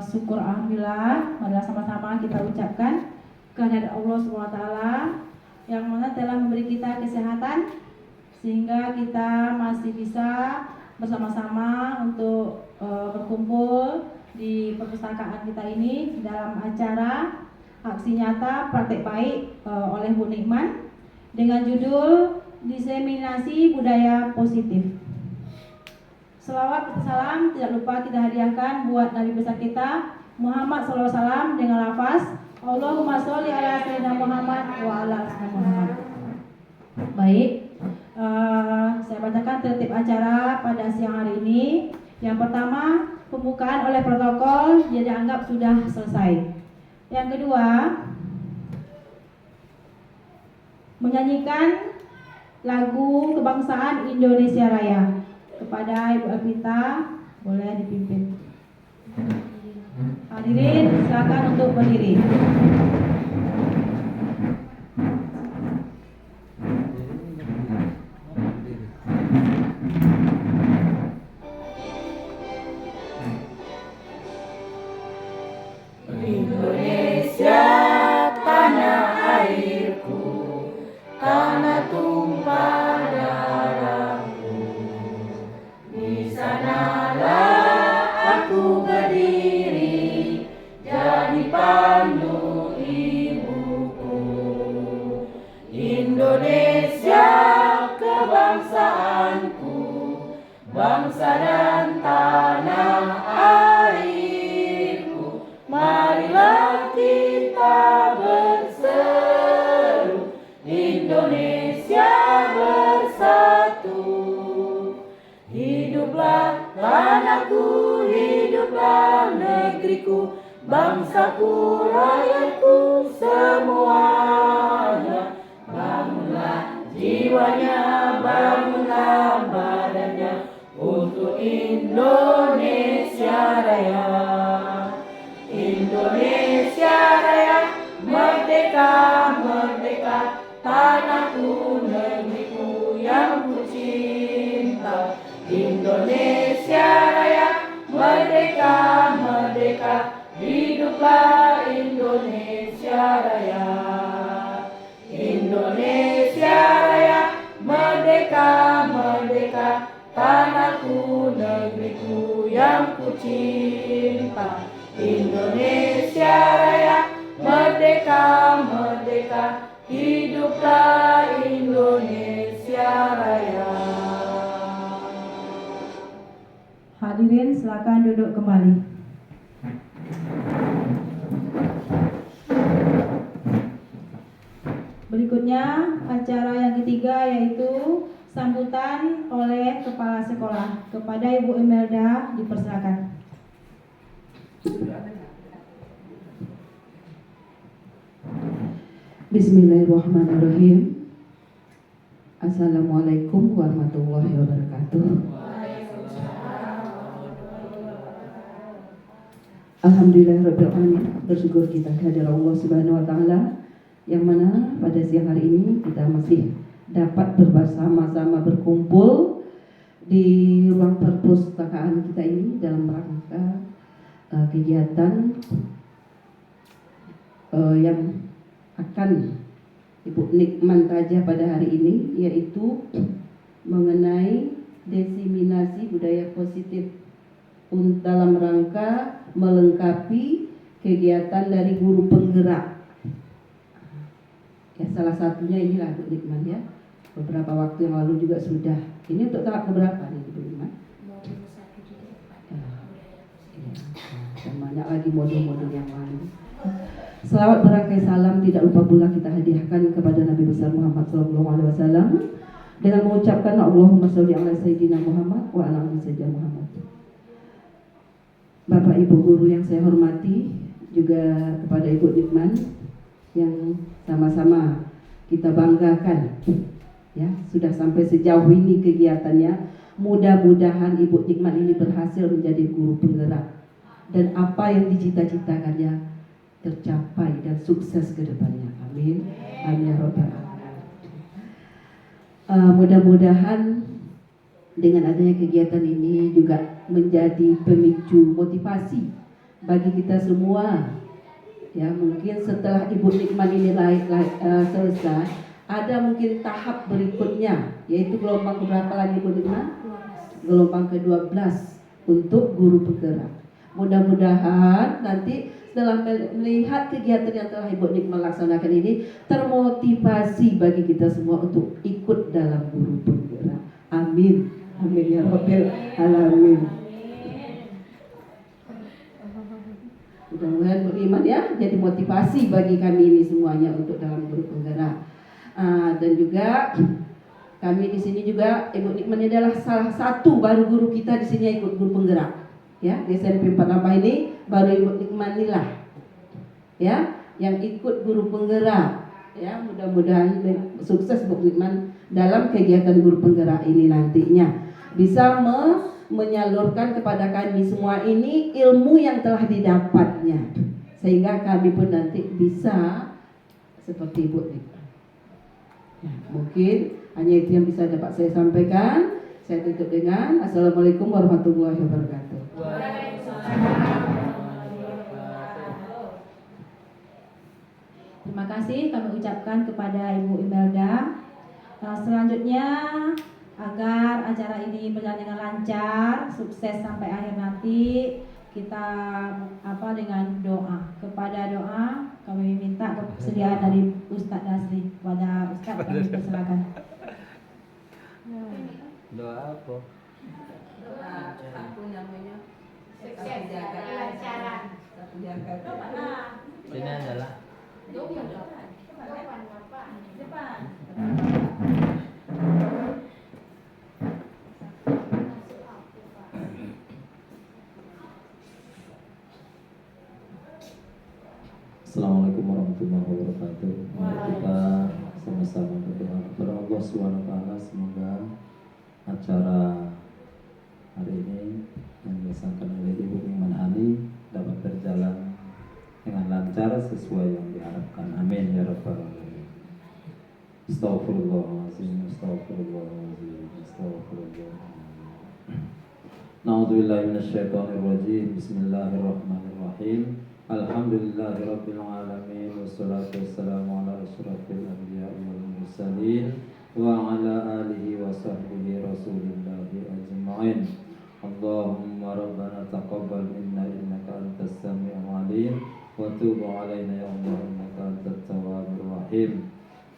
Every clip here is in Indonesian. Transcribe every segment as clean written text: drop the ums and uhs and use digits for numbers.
syukur alhamdulillah, marilah sama-sama kita ucapkan kehadirat Allah SWT yang mana telah memberi kita kesehatan sehingga kita masih bisa bersama-sama untuk berkumpul di perpustakaan kita ini dalam acara aksi nyata praktek baik oleh Bu Nikman dengan judul Diseminasi Budaya Positif. Selawat dan salam tidak lupa kita hadiahkan buat Nabi besar kita Muhammad SAW dengan lafaz Allahumma sholli ala sayyidina Muhammad wa ala sayyidina Muhammad. Baik, saya bacakan tertib acara pada siang hari ini. Yang pertama, pembukaan oleh protokol jadi dianggap sudah selesai. Yang kedua, menyanyikan lagu kebangsaan Indonesia Raya. Kepada Ibu Alvita, boleh dipimpin. Hadirin, silakan untuk berdiri. Indonesia, tanah airku, tanah tumpah darahku. Di sanalah aku berdiri, jadi pandu ibuku. Indonesia, kebangsaanku, bangsa dan tanah airku. Marilah kita berseru, Indonesia bersatu. Hiduplah tanahku, hiduplah negeriku, bangsaku, rakyatku semuanya. Bangunlah jiwanya, bangunlah badannya untuk Indonesia Raya. Indonesia Raya, merdeka, merdeka, tanahku, negeriku yang ku cinta. Indonesia Raya, merdeka, merdeka, hiduplah Indonesia Raya. Indonesia Raya, merdeka, merdeka, tanahku, negeriku yang ku cinta. Indonesia Raya, merdeka, merdeka, hiduplah Indonesia Raya. Hadirin, silakan duduk kembali. Berikutnya acara yang ketiga yaitu sambutan oleh kepala sekolah. Kepada Ibu Imelda dipersilakan. Bismillahirrahmanirrahim. Assalamualaikum warahmatullahi wabarakatuh. Alhamdulillahirabbil alamin. Bersyukur kita kehadirat Allah Subhanahu wa taala yang mana pada siang hari ini kita masih dapat bersama-sama berkumpul di ruang perpustakaan kita ini dalam rangka kegiatan yang akan Ibu Nikman tajah pada hari ini, yaitu mengenai diseminasi budaya positif dalam rangka melengkapi kegiatan dari guru penggerak. Ya, salah satunya inilah Bu Nikman ya. Beberapa waktu yang lalu juga sudah. Ini untuk tahap keberapa nih Bu Nikman? Dan banyak lagi modul-modul yang lain. Selawat berangkai salam tidak lupa pula kita hadiahkan kepada Nabi besar Muhammad SAW dengan mengucapkan Allahumma sholli ala sayyidina Muhammad wa ala ali sayyidina Muhammad. Bapak Ibu guru yang saya hormati, juga kepada Ibu Nikman yang sama-sama kita banggakan ya, sudah sampai sejauh ini kegiatannya. Mudah-mudahan Ibu Nikman ini berhasil menjadi guru penggerak dan apa yang dicita-citakannya tercapai dan sukses ke depannya. Amin. Amin ya rabbal alamin. Mudah-mudahan dengan adanya kegiatan ini juga menjadi pemicu motivasi bagi kita semua. Ya, mungkin setelah Ibu Nikman ini selesai, ada mungkin tahap berikutnya, yaitu gelombang berapa lagi Ibu Nikman? Gelombang ke-12 untuk guru penggerak. Mudah-mudahan nanti setelah melihat kegiatan yang telah Ibu Nikman laksanakan ini, termotivasi bagi kita semua untuk ikut dalam guru penggerak. Amin. Amin ya Rabbil Alamin. Mudah-mudahan beriman ya, jadi motivasi bagi kami ini semuanya untuk dalam guru penggerak. Dan juga kami di sini juga Ibu Nikman ini adalah salah satu baru guru kita di sini yang ikut guru penggerak. Ya, di SMP 4 Nambah ini baru Ibu Nikman inilah ya yang ikut guru penggerak. Ya, mudah-mudahan sukses Bu Nikman dalam kegiatan guru penggerak ini nantinya bisa menyalurkan kepada kami semua ini ilmu yang telah didapatnya, sehingga kami pun nanti bisa seperti Ibu Nikman. Ya, mungkin hanya itu yang bisa dapat saya sampaikan. Saya tutup dengan Assalamualaikum warahmatullahi wabarakatuh. Terima kasih kami ucapkan kepada Ibu Imelda. Selanjutnya agar acara ini berjalan dengan lancar, sukses sampai akhir nanti, kita dengan doa. Kepada doa kami minta kesediaan dari Ustadz Dasri. Kepada Ustadz kami persilakan. Doa apa? Doa aku namanya Sukses, kelancaran. Ini adalah Depan. Assalamualaikum warahmatullahi wabarakatuh. Mari kita sama-sama berdoa kepada Allah SWT. Semoga acara hari ini yang dilaksanakan oleh Ibu Nikman Hani dapat berjalan dengan lancar sesuai yang diharapkan. Amin ya rabbal alamin. Astaghfirullahaladzim, astaghfirullahaladzim, astaghfirullahaladzim. Na'udzubillahi minasyaitonirrajim. Bismillahirrahmanirrahim. Alhamdulillahirabbil alamin wassalatu wassalamu ala asyrafil anbiya'i wal mursalin wa ala alihi wa sahbihi rasulillahi ajma'in. Allahumma rabbana taqabbal minna innaka antas sami'ul alim wa tub 'alaina ya Allah innaka antat tawwabur rahim.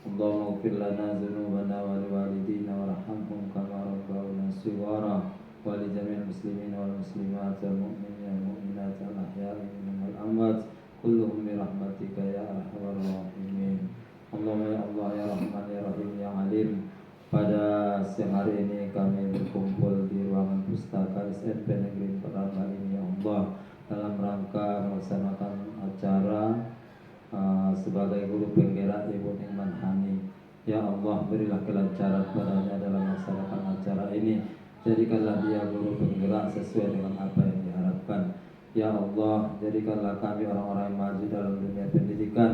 Allahumma ighfir lana dzunubana wa liwalidina warhamhum kama rabbawna shighara wa li jami'il muslimin wal muslimat wal mu'minina wal mu'minat al ahya'i minhum wal amwat kulluhum bi rahmatika ya arhamar rahimin. Allahumma ya Allah ya Rahman ya Rahim ya Alim. Pada siang hari ini kami berkumpul di ruangan pustaka SMP Negeri 4 Nambah ini ya Allah, dalam rangka melaksanakan acara sebagai guru penggerak Ibu Nikman Hani. Ya Allah, berilah kelancaran padanya dalam melaksanakan acara ini. Jadikanlah dia guru penggerak sesuai dengan apa yang diharapkan. Ya Allah, jadikanlah kami orang-orang yang maju dalam dunia pendidikan,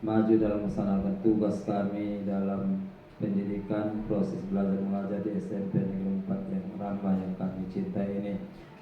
maju dalam melaksanakan tugas kami dalam pendidikan, proses belajar mengajar di SMP Negeri 4 yang ramah yang kami cintai ini.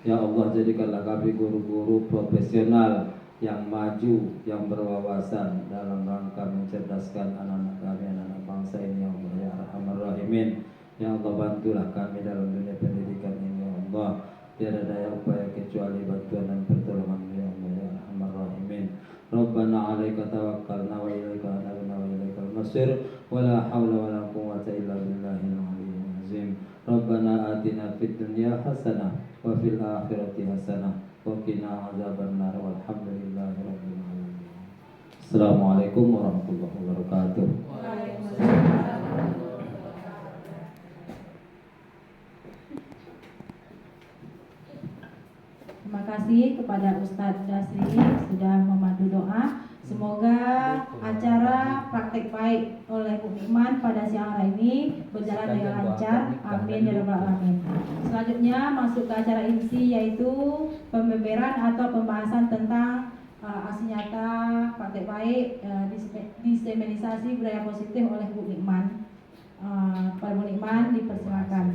Ya Allah, jadikanlah kami guru-guru profesional yang maju, yang berwawasan dalam rangka mencerdaskan anak-anak kami, anak-anak bangsa ini ya Allah ya Arhamar Rahimin. Ya Allah, bantulah kami dalam dunia pendidikan ini ya Allah. Tiada daya upaya kecuali bantuan dan pertolongan ya Allah ya Arhamar Rahimin. Rabbana 'alaika tawakkalna wa ilaika anabna wa ilaikal masir wa la haula wa la quwwata illa billahil aliyyil azim. Rabbana atina fid dunya hasanah wa fil akhirati hasanah wa qina adzabannar walhamdulillahi rabbil alamin. Assalamualaikum warahmatullahi wabarakatuh. Terima kasih kepada Ustadz Dasri sudah memandu doa. Semoga acara praktek baik oleh Bu Nikman pada siang hari ini berjalan dengan lancar. Amin ya rabbal alamin. Selanjutnya masuk ke acara inti, yaitu pembeberan atau pembahasan tentang aksi nyata praktek baik diseminisasi budaya positif oleh Bu Nikman. Pak Bu Nikman dipersilakan.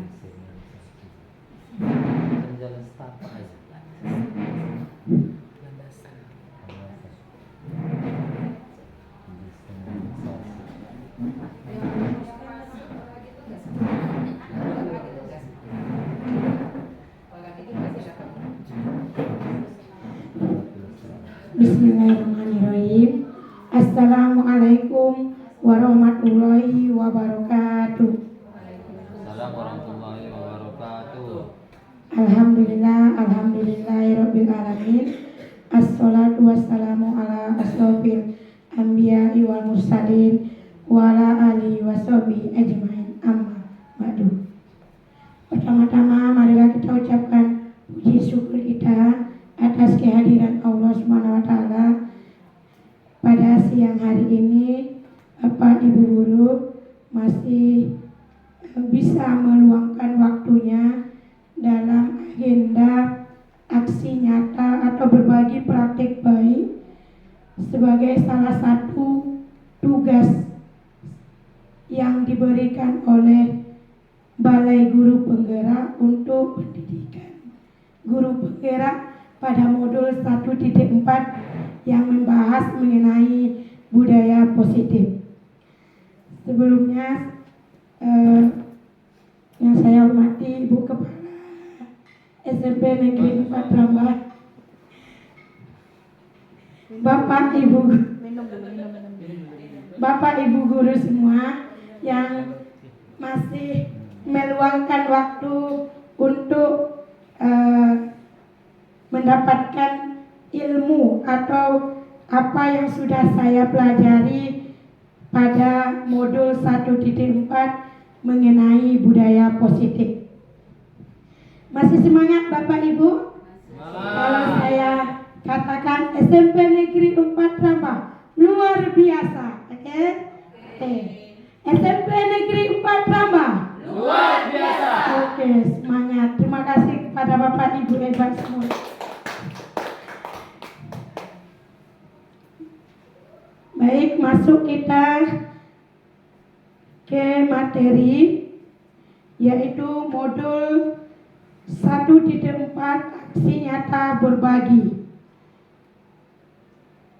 Bismillahirrahmanirrahim. Assalamualaikum warahmatullahi wabarakatuh. Assalamualaikum warahmatullahi wabarakatuh. Alhamdulillahirabbil alamin. Assalatu wassalamu ala asrofil anbiya'i wal mursalin wa ala alihi washabihi ajmain. Amma ba'du. Pertama-tama marilah kita ucapkan puji syukur kita atas kehadiran Allah Subhanahu wa taala pada siang hari ini. Bapak Ibu guru masih bisa meluangkan waktunya dalam agenda aksi nyata atau berbagi praktik baik sebagai salah satu tugas yang diberikan oleh Balai Guru Penggerak untuk pendidikan. Guru Penggerak pada modul 1.4 yang membahas mengenai budaya positif. Sebelumnya yang saya hormati Ibu Kepala SMP Negeri 4 Rambah, Bapak Ibu guru semua yang masih meluangkan waktu untuk mendapatkan ilmu atau apa yang sudah saya pelajari pada modul 1.4 mengenai budaya positif. Masih semangat Bapak Ibu? Kalau saya katakan SMP Negeri 4 Rambah luar biasa, oke? SMP Negeri 4 Rambah luar biasa. Oke, semangat. Terima kasih kepada Bapak Ibu hebat semua. Baik, masuk kita ke materi, yaitu modul 1.4 aksi nyata berbagi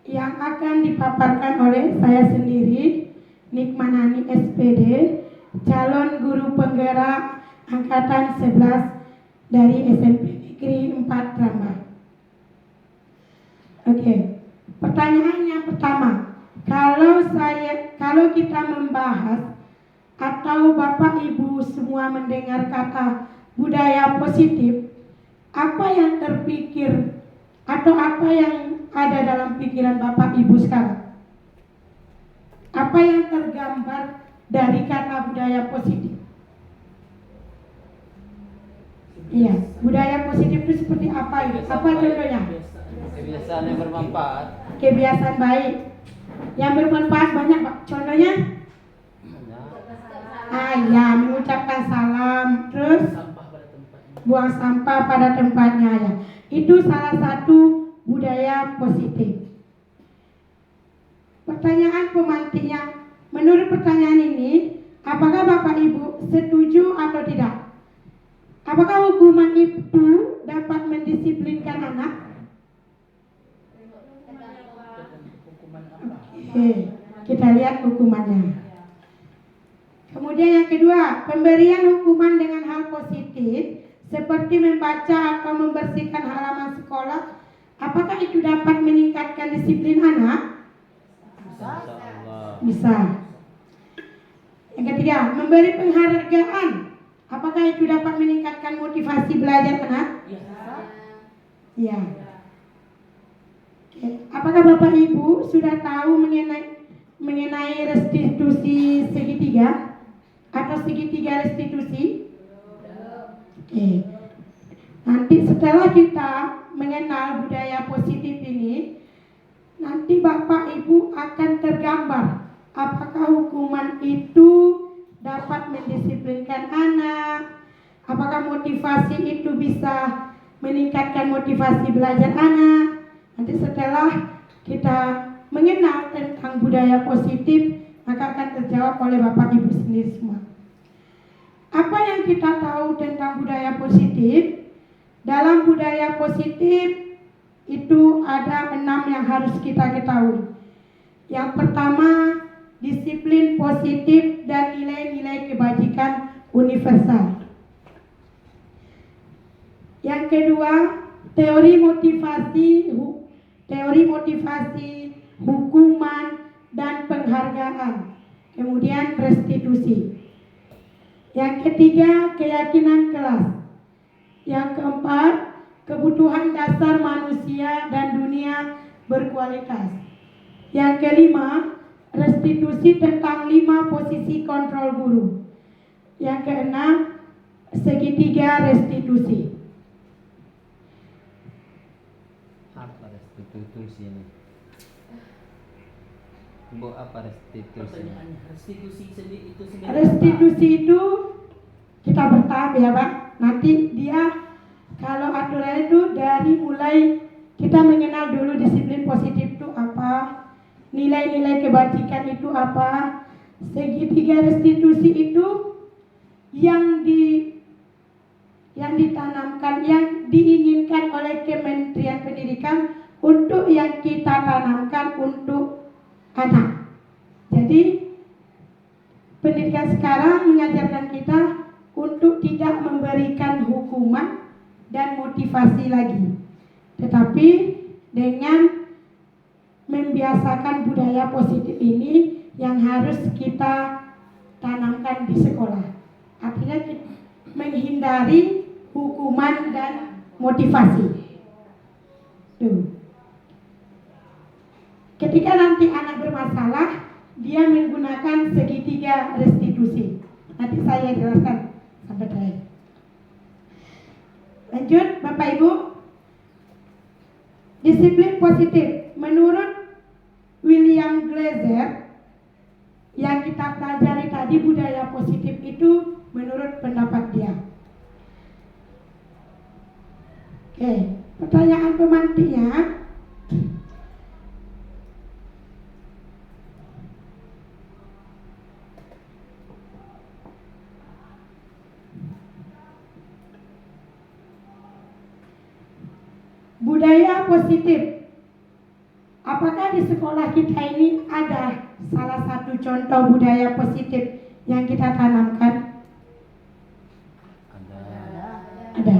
yang akan dipaparkan oleh saya sendiri, Nikmanani SPD, calon guru penggerak angkatan 11 dari SMP Negeri 4 Rambah. Oke, pertanyaan yang pertama, kalau kita membahas atau Bapak Ibu semua mendengar kata budaya positif, apa yang terpikir atau apa yang ada dalam pikiran Bapak Ibu sekarang? Apa yang tergambar dari kata budaya positif? Iya, budaya positif itu seperti apa ini? Apa contohnya? Kebiasaan yang bermanfaat. Kebiasaan baik yang bermanfaat banyak, Pak. Contohnya? Ya, mengucapkan salam, terus buang sampah pada tempatnya ya. Itu salah satu budaya positif. Pertanyaan pemantiknya, menurut pertanyaan ini, apakah Bapak Ibu setuju atau tidak? Apakah hukuman itu dapat mendisiplinkan anak? Oke, kita lihat hukumannya. Kemudian yang kedua, pemberian hukuman dengan hal positif seperti membaca atau membersihkan halaman sekolah, apakah itu dapat meningkatkan disiplin anak? Bisa. Yang ketiga, memberi penghargaan, apakah itu dapat meningkatkan motivasi belajar anak? Ya. Apakah Bapak Ibu sudah tahu mengenai restitusi segitiga atau segitiga restitusi? Oke. Nanti setelah kita mengenal budaya positif ini, nanti Bapak Ibu akan tergambar apakah hukuman itu dapat mendisiplinkan anak, apakah motivasi itu bisa meningkatkan motivasi belajar anak. Nanti setelah kita mengenal tentang budaya positif, maka akan terjawab oleh Bapak Ibu sendiri semua. Apa yang kita tahu tentang budaya positif? Dalam budaya positif itu ada 6 yang harus kita ketahui. Yang pertama, disiplin positif dan nilai-nilai kebajikan universal. Yang kedua, teori teori motivasi, hukuman, dan penghargaan. Kemudian restitusi. Yang ketiga, keyakinan kelas. Yang keempat, kebutuhan dasar manusia dan dunia berkualitas. Yang kelima, restitusi tentang 5 posisi kontrol guru. Yang keenam, segitiga restitusi. Apa restitusi ini? Bu, apa restitusi? Restitusi sendiri itu sendiri. Restitusi itu kita bertahap ya Pak. Nanti dia kalau aturan itu dari mulai kita mengenal dulu disiplin positif itu apa, nilai-nilai kebajikan itu apa. Segitiga restitusi itu yang ditanamkan, yang diinginkan oleh Kementerian Pendidikan untuk yang kita tanamkan untuk anak. Jadi pendidikan sekarang mengajarkan kita untuk tidak memberikan hukuman dan motivasi lagi, tetapi dengan membiasakan budaya positif ini yang harus kita tanamkan di sekolah. Artinya kita menghindari hukuman dan motivasi. Tuh. Ketika nanti anak bermasalah, dia menggunakan segitiga restitusi. Nanti saya jelaskan sampai terakhir. Lanjut, Bapak Ibu. Disiplin positif. Menurut William Glaser, yang kita pelajari tadi budaya positif itu menurut pendapat dia. Oke, pertanyaan pemantiknya. Budaya positif. Apakah di sekolah kita ini ada salah satu contoh budaya positif yang kita tanamkan? Ada.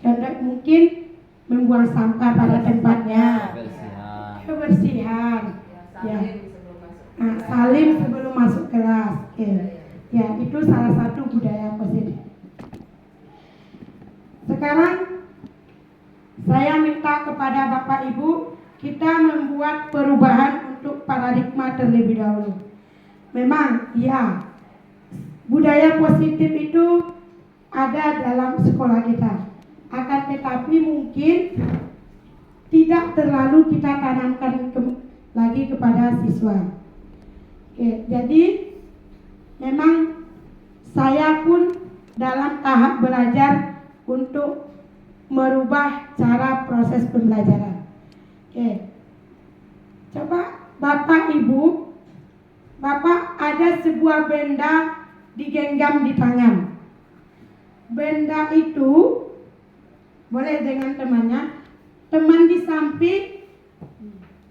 Contoh mungkin membuang sampah pada tempatnya. Kebersihan. Ya. Salim sebelum masuk kelas. Oke. Ya, itu salah satu budaya positif. Sekarang saya minta kepada Bapak Ibu, kita membuat perubahan untuk paradigma terlebih dahulu. Memang, ya, budaya positif itu ada dalam sekolah kita. Akan tetapi mungkin tidak terlalu kita tanamkan lagi kepada siswa. Oke, jadi memang saya pun dalam tahap belajar untuk merubah cara proses pembelajaran. Oke. Coba Bapak Ibu, Bapak ada sebuah benda digenggam di tangan. Benda itu boleh dengan temannya. Teman di samping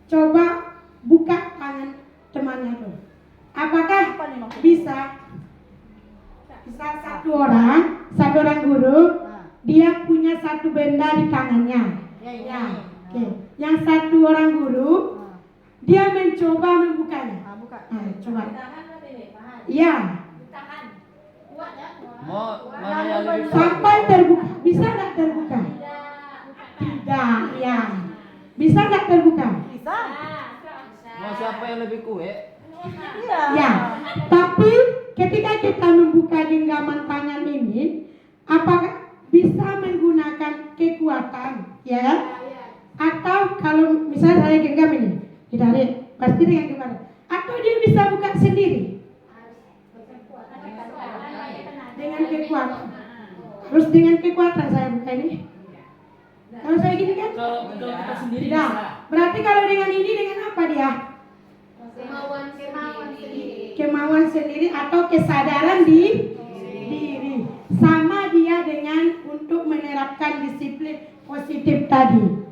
coba buka tangan temannya tuh. Apakah bisa satu orang guru dia punya satu benda di tangannya. Ya. Oke. Yang satu orang guru dia mencoba membukanya. Coba. Iya. Sampai terbuka. Bisa nggak terbuka? Tidak. Ya. Bisa nggak terbuka? Bisa. Mau siapa yang lebih kue? Ya. Tapi ketika kita membuka genggaman tangan ini, apakah bisa menggunakan kekuatan, ya? Atau kalau misalnya saya genggam ini, ditarik, pasti dengan kekuatan. Atau dia bisa buka sendiri dengan kekuatan. Harus dengan kekuatan saya buka ini. Kalau saya gini kan? Kalau kita sendiri Tidak. bisa. Berarti kalau dengan ini dengan apa dia? Kemauan sendiri atau kesadaran diri. Sama dia dengan untuk menerapkan disiplin positif tadi.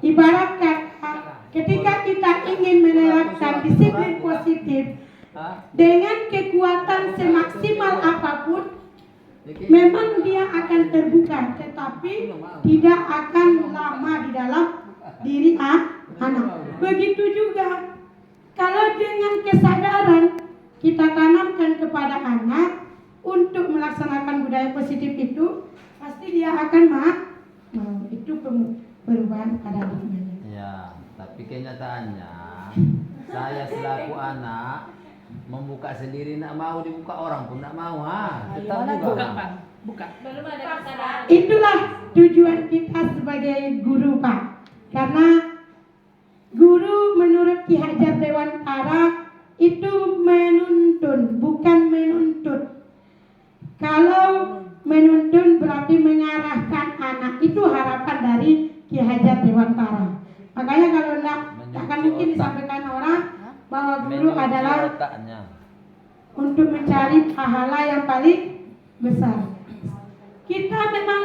Ibarat kata, ketika kita ingin menerapkan disiplin positif dengan kekuatan semaksimal apapun, memang dia akan terbuka, tetapi tidak akan lama di dalam diri anak. Begitu juga kalau dengan kesadaran kita tanamkan kepada anak untuk melaksanakan budaya positif itu, pasti dia akan mau. Itu perubahan pada dirinya. Ya, tapi kenyataannya saya selaku anak membuka sendiri nak mau, dibuka orang pun nak mau, tetap juga. Buka, Pak. Buka. Belum ada kesadaran. Itulah tujuan kita sebagai guru, Pak. Karena guru menurut Ki Hajar Dewantara itu menuntun, bukan menuntut. Kalau menuntun berarti mengarahkan anak, itu harapan dari Ki Hajar Dewantara. Makanya kalau enggak akan mungkin disampaikan orang bahwa guru adalah otaknya. untuk mencari pahala yang paling besar. Kita memang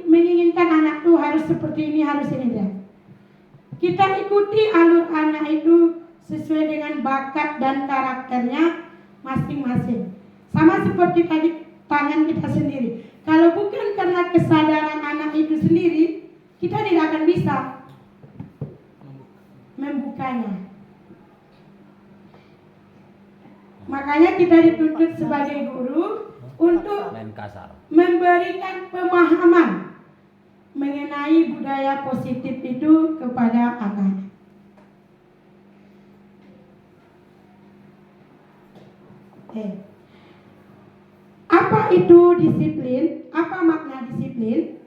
menginginkan anak tuh harus seperti ini, harus ini dia. Kita ikuti alur anak itu sesuai dengan bakat dan karakternya masing-masing. Sama seperti tadi tangan kita sendiri. Kalau bukan karena kesadaran anak itu sendiri, kita tidak akan bisa membukanya. Makanya kita dituntut sebagai guru untuk Main kasar. memberikan pemahaman mengenai budaya positif itu kepada anak. Apa itu disiplin? Apa makna disiplin?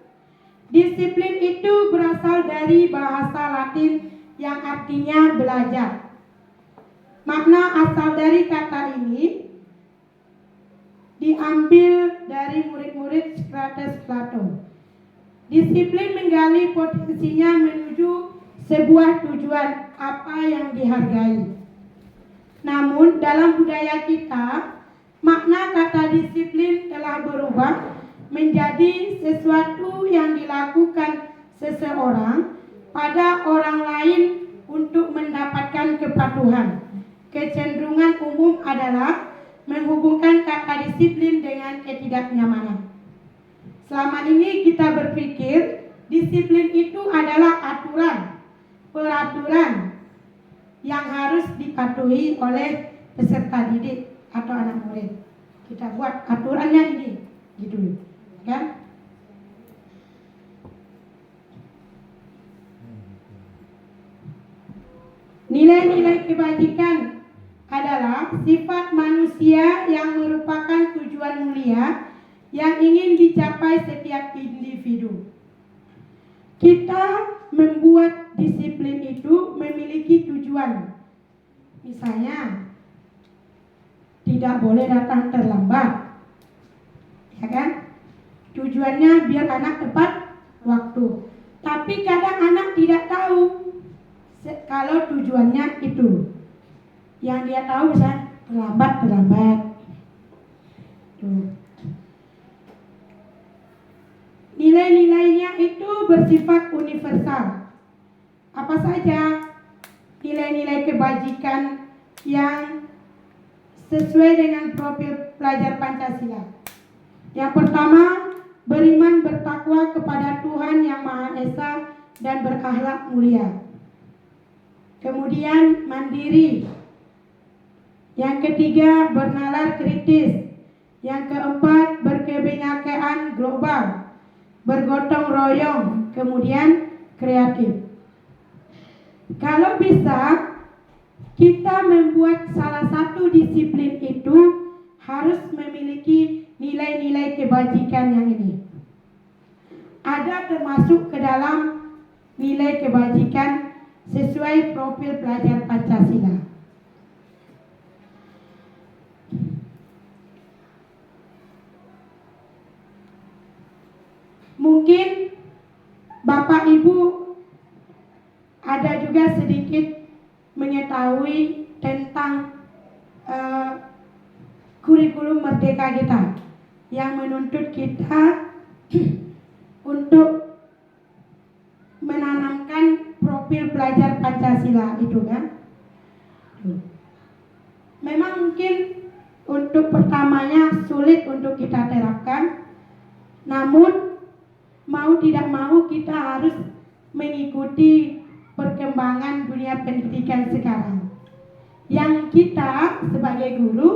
Disiplin itu berasal dari bahasa Latin yang artinya belajar. Makna asal dari kata ini diambil dari murid-murid Socrates Plato. Disiplin menggali potensinya menuju sebuah tujuan apa yang dihargai. Namun dalam budaya kita, makna kata disiplin telah berubah menjadi sesuatu yang dilakukan seseorang pada orang lain untuk mendapatkan kepatuhan. Kecenderungan umum adalah menghubungkan kata disiplin dengan ketidaknyamanan. Selama ini kita berpikir disiplin itu adalah aturan, peraturan yang harus dipatuhi oleh peserta didik atau anak murid. Kita buat aturannya ini, gitu, kan? Nilai-nilai kebajikan adalah sifat manusia yang merupakan tujuan mulia yang ingin dicapai setiap individu. Kita membuat disiplin itu memiliki tujuan. Misalnya, tidak boleh datang terlambat, ya kan? Tujuannya biar anak tepat waktu. Tapi kadang anak tidak tahu kalau tujuannya itu. Yang dia tahu misalnya terlambat. Tuh. Nilai-nilainya itu bersifat universal. Apa saja nilai-nilai kebajikan yang sesuai dengan profil pelajar Pancasila? Yang pertama, beriman bertakwa kepada Tuhan Yang Maha Esa dan berakhlak mulia. Kemudian mandiri. Yang ketiga, bernalar kritis. Yang keempat, berkebinekaan global, bergotong royong, kemudian kreatif. Kalau bisa, kita membuat salah satu disiplin itu harus memiliki nilai-nilai kebajikan yang ini. Ada termasuk ke dalam nilai kebajikan sesuai profil pelajar Pancasila. Mungkin Bapak Ibu ada juga sedikit mengetahui tentang kurikulum merdeka kita yang menuntut kita untuk menanamkan profil pelajar Pancasila itu kan. Memang mungkin untuk pertamanya sulit untuk kita terapkan, namun mau tidak mau kita harus mengikuti perkembangan dunia pendidikan sekarang. Yang kita sebagai guru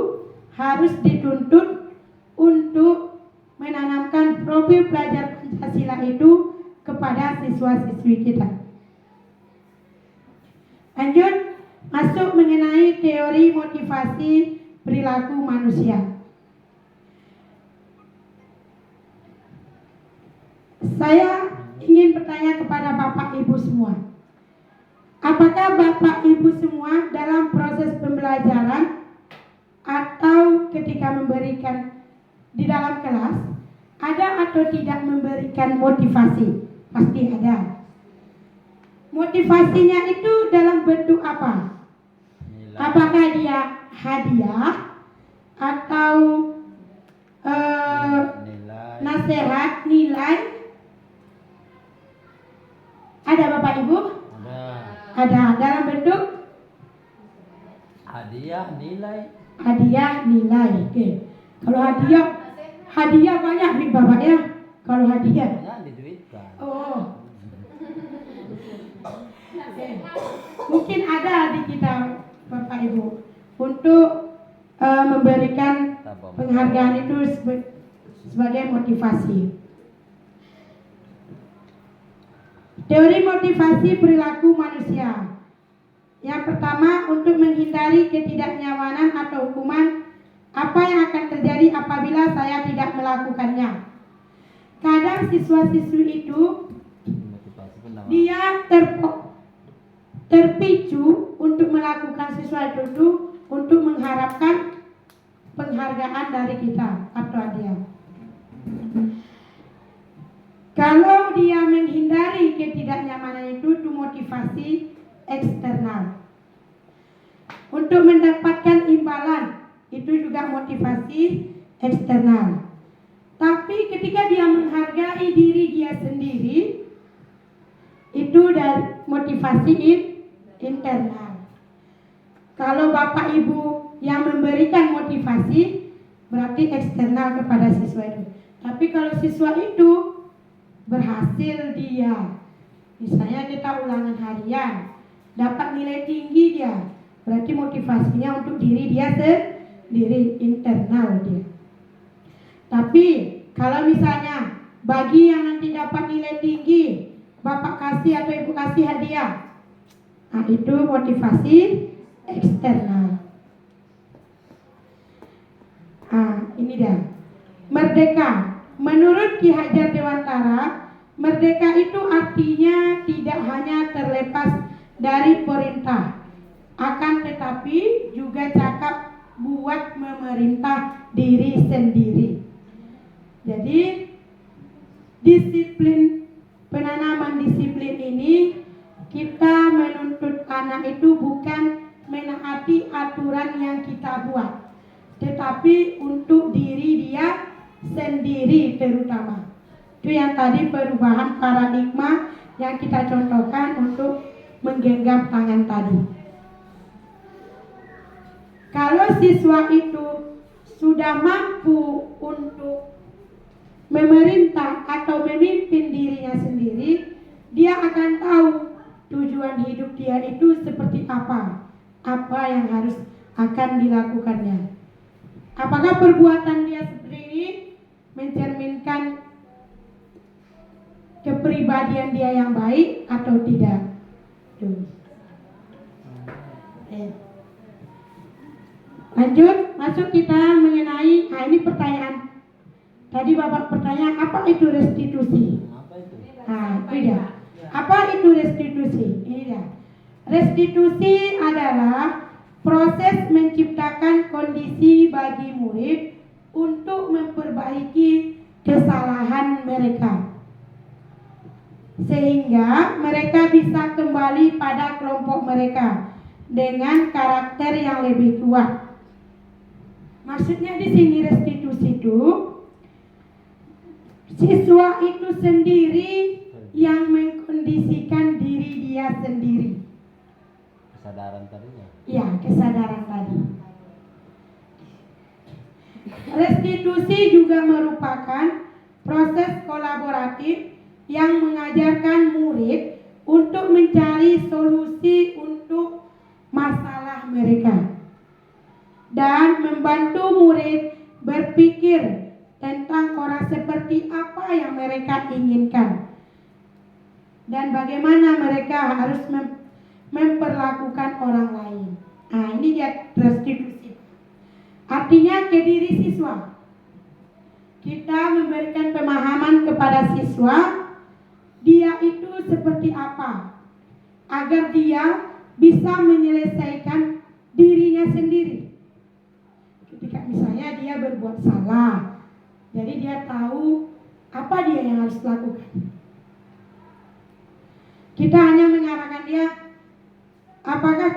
harus dituntut untuk menanamkan profil pelajar Pancasila itu kepada siswa-siswi kita. Lanjut, masuk mengenai teori motivasi perilaku manusia. Saya ingin bertanya kepada Bapak Ibu semua. Apakah Bapak Ibu semua dalam proses pembelajaran atau ketika memberikan di dalam kelas ada atau tidak memberikan motivasi? Pasti ada. Motivasinya itu dalam bentuk apa? Apakah dia hadiah atau nasihat, nilai? Ada Bapak Ibu? Ada dalam bentuk hadiah, nilai. hadiah, nilai. Oke. Kalau hadiah banyak nih Bapak ya. Kalau hadiah. Jangan diduitkan. Oh. Oke. Mungkin ada di kita Bapak Ibu untuk memberikan penghargaan itu sebagai motivasi. Teori motivasi perilaku manusia. Yang pertama, untuk menghindari ketidaknyamanan atau hukuman, apa yang akan terjadi apabila saya tidak melakukannya. Kadang siswa-siswi itu dia terpicu untuk melakukan sesuatu itu untuk mengharapkan penghargaan dari kita atau hadiah. Kalau dia menghindari ketidaknyamanan itu motivasi eksternal. Untuk mendapatkan imbalan itu juga motivasi eksternal. Tapi ketika dia menghargai diri dia sendiri itu dari motivasi internal. Kalau Bapak Ibu yang memberikan motivasi berarti eksternal kepada siswa itu. Tapi kalau siswa itu berhasil dia, misalnya kita ulangan harian, dapat nilai tinggi dia, berarti motivasinya untuk diri dia sendiri, internal dia. Tapi kalau misalnya bagi yang nanti dapat nilai tinggi, Bapak kasih atau Ibu kasih hadiah, nah itu motivasi eksternal. Nah ini dia, merdeka. Menurut Ki Hajar Dewantara, merdeka itu artinya tidak hanya terlepas dari perintah, akan tetapi juga cakap buat memerintah diri sendiri. Jadi disiplin, penanaman disiplin ini kita menuntut anak itu bukan menaati aturan yang kita buat, tetapi untuk diri dia sendiri terutama. Itu yang tadi perubahan paradigma yang kita contohkan untuk menggenggam tangan tadi. Kalau siswa itu sudah mampu untuk memerintah atau memimpin dirinya sendiri, dia akan tahu tujuan hidup dia itu seperti apa yang harus akan dilakukannya. Apakah perbuatan dia seperti ini mencerminkan kepribadian dia yang baik atau tidak? Lanjut, masuk kita mengenai, nah ini pertanyaan. Tadi Bapak pertanyaan, apa itu restitusi? Nah, ini dia. Apa itu restitusi? Ini dia. Restitusi adalah proses menciptakan kondisi bagi murid untuk memperbaiki kesalahan mereka, sehingga mereka bisa kembali pada kelompok mereka dengan karakter yang lebih kuat. Maksudnya di sini restitusi itu siswa itu sendiri yang mengkondisikan diri dia sendiri. Kesadaran tadinya. Ya, kesadaran tadi. Restitusi juga merupakan proses kolaboratif yang mengajarkan murid untuk mencari solusi untuk masalah mereka dan membantu murid berpikir tentang orang seperti apa yang mereka inginkan dan bagaimana mereka harus memperlakukan orang lain. Nah, ini dia restitusi. Artinya ke diri siswa. Kita memberikan pemahaman kepada siswa dia itu seperti apa agar dia bisa menyelesaikan dirinya sendiri. Ketika misalnya dia berbuat salah, jadi dia tahu apa dia yang harus lakukan. Kita hanya mengarahkan dia apakah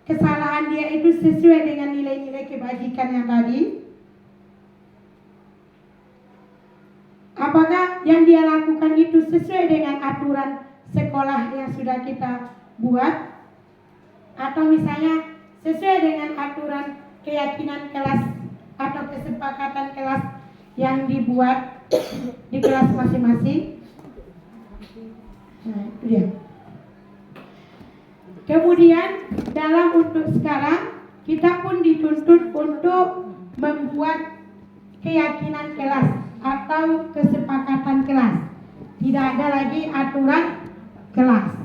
kesalahan dia itu sesuai dengan nilai-nilai kebajikan yang tadi. Apakah yang dia lakukan itu sesuai dengan aturan sekolah yang sudah kita buat? Atau misalnya sesuai dengan aturan keyakinan kelas atau kesepakatan kelas yang dibuat di kelas masing-masing? Nah, itu dia. Kemudian dalam untuk sekarang kita pun dituntut untuk membuat keyakinan kelas atau kesepakatan kelas. Tidak ada lagi aturan kelas.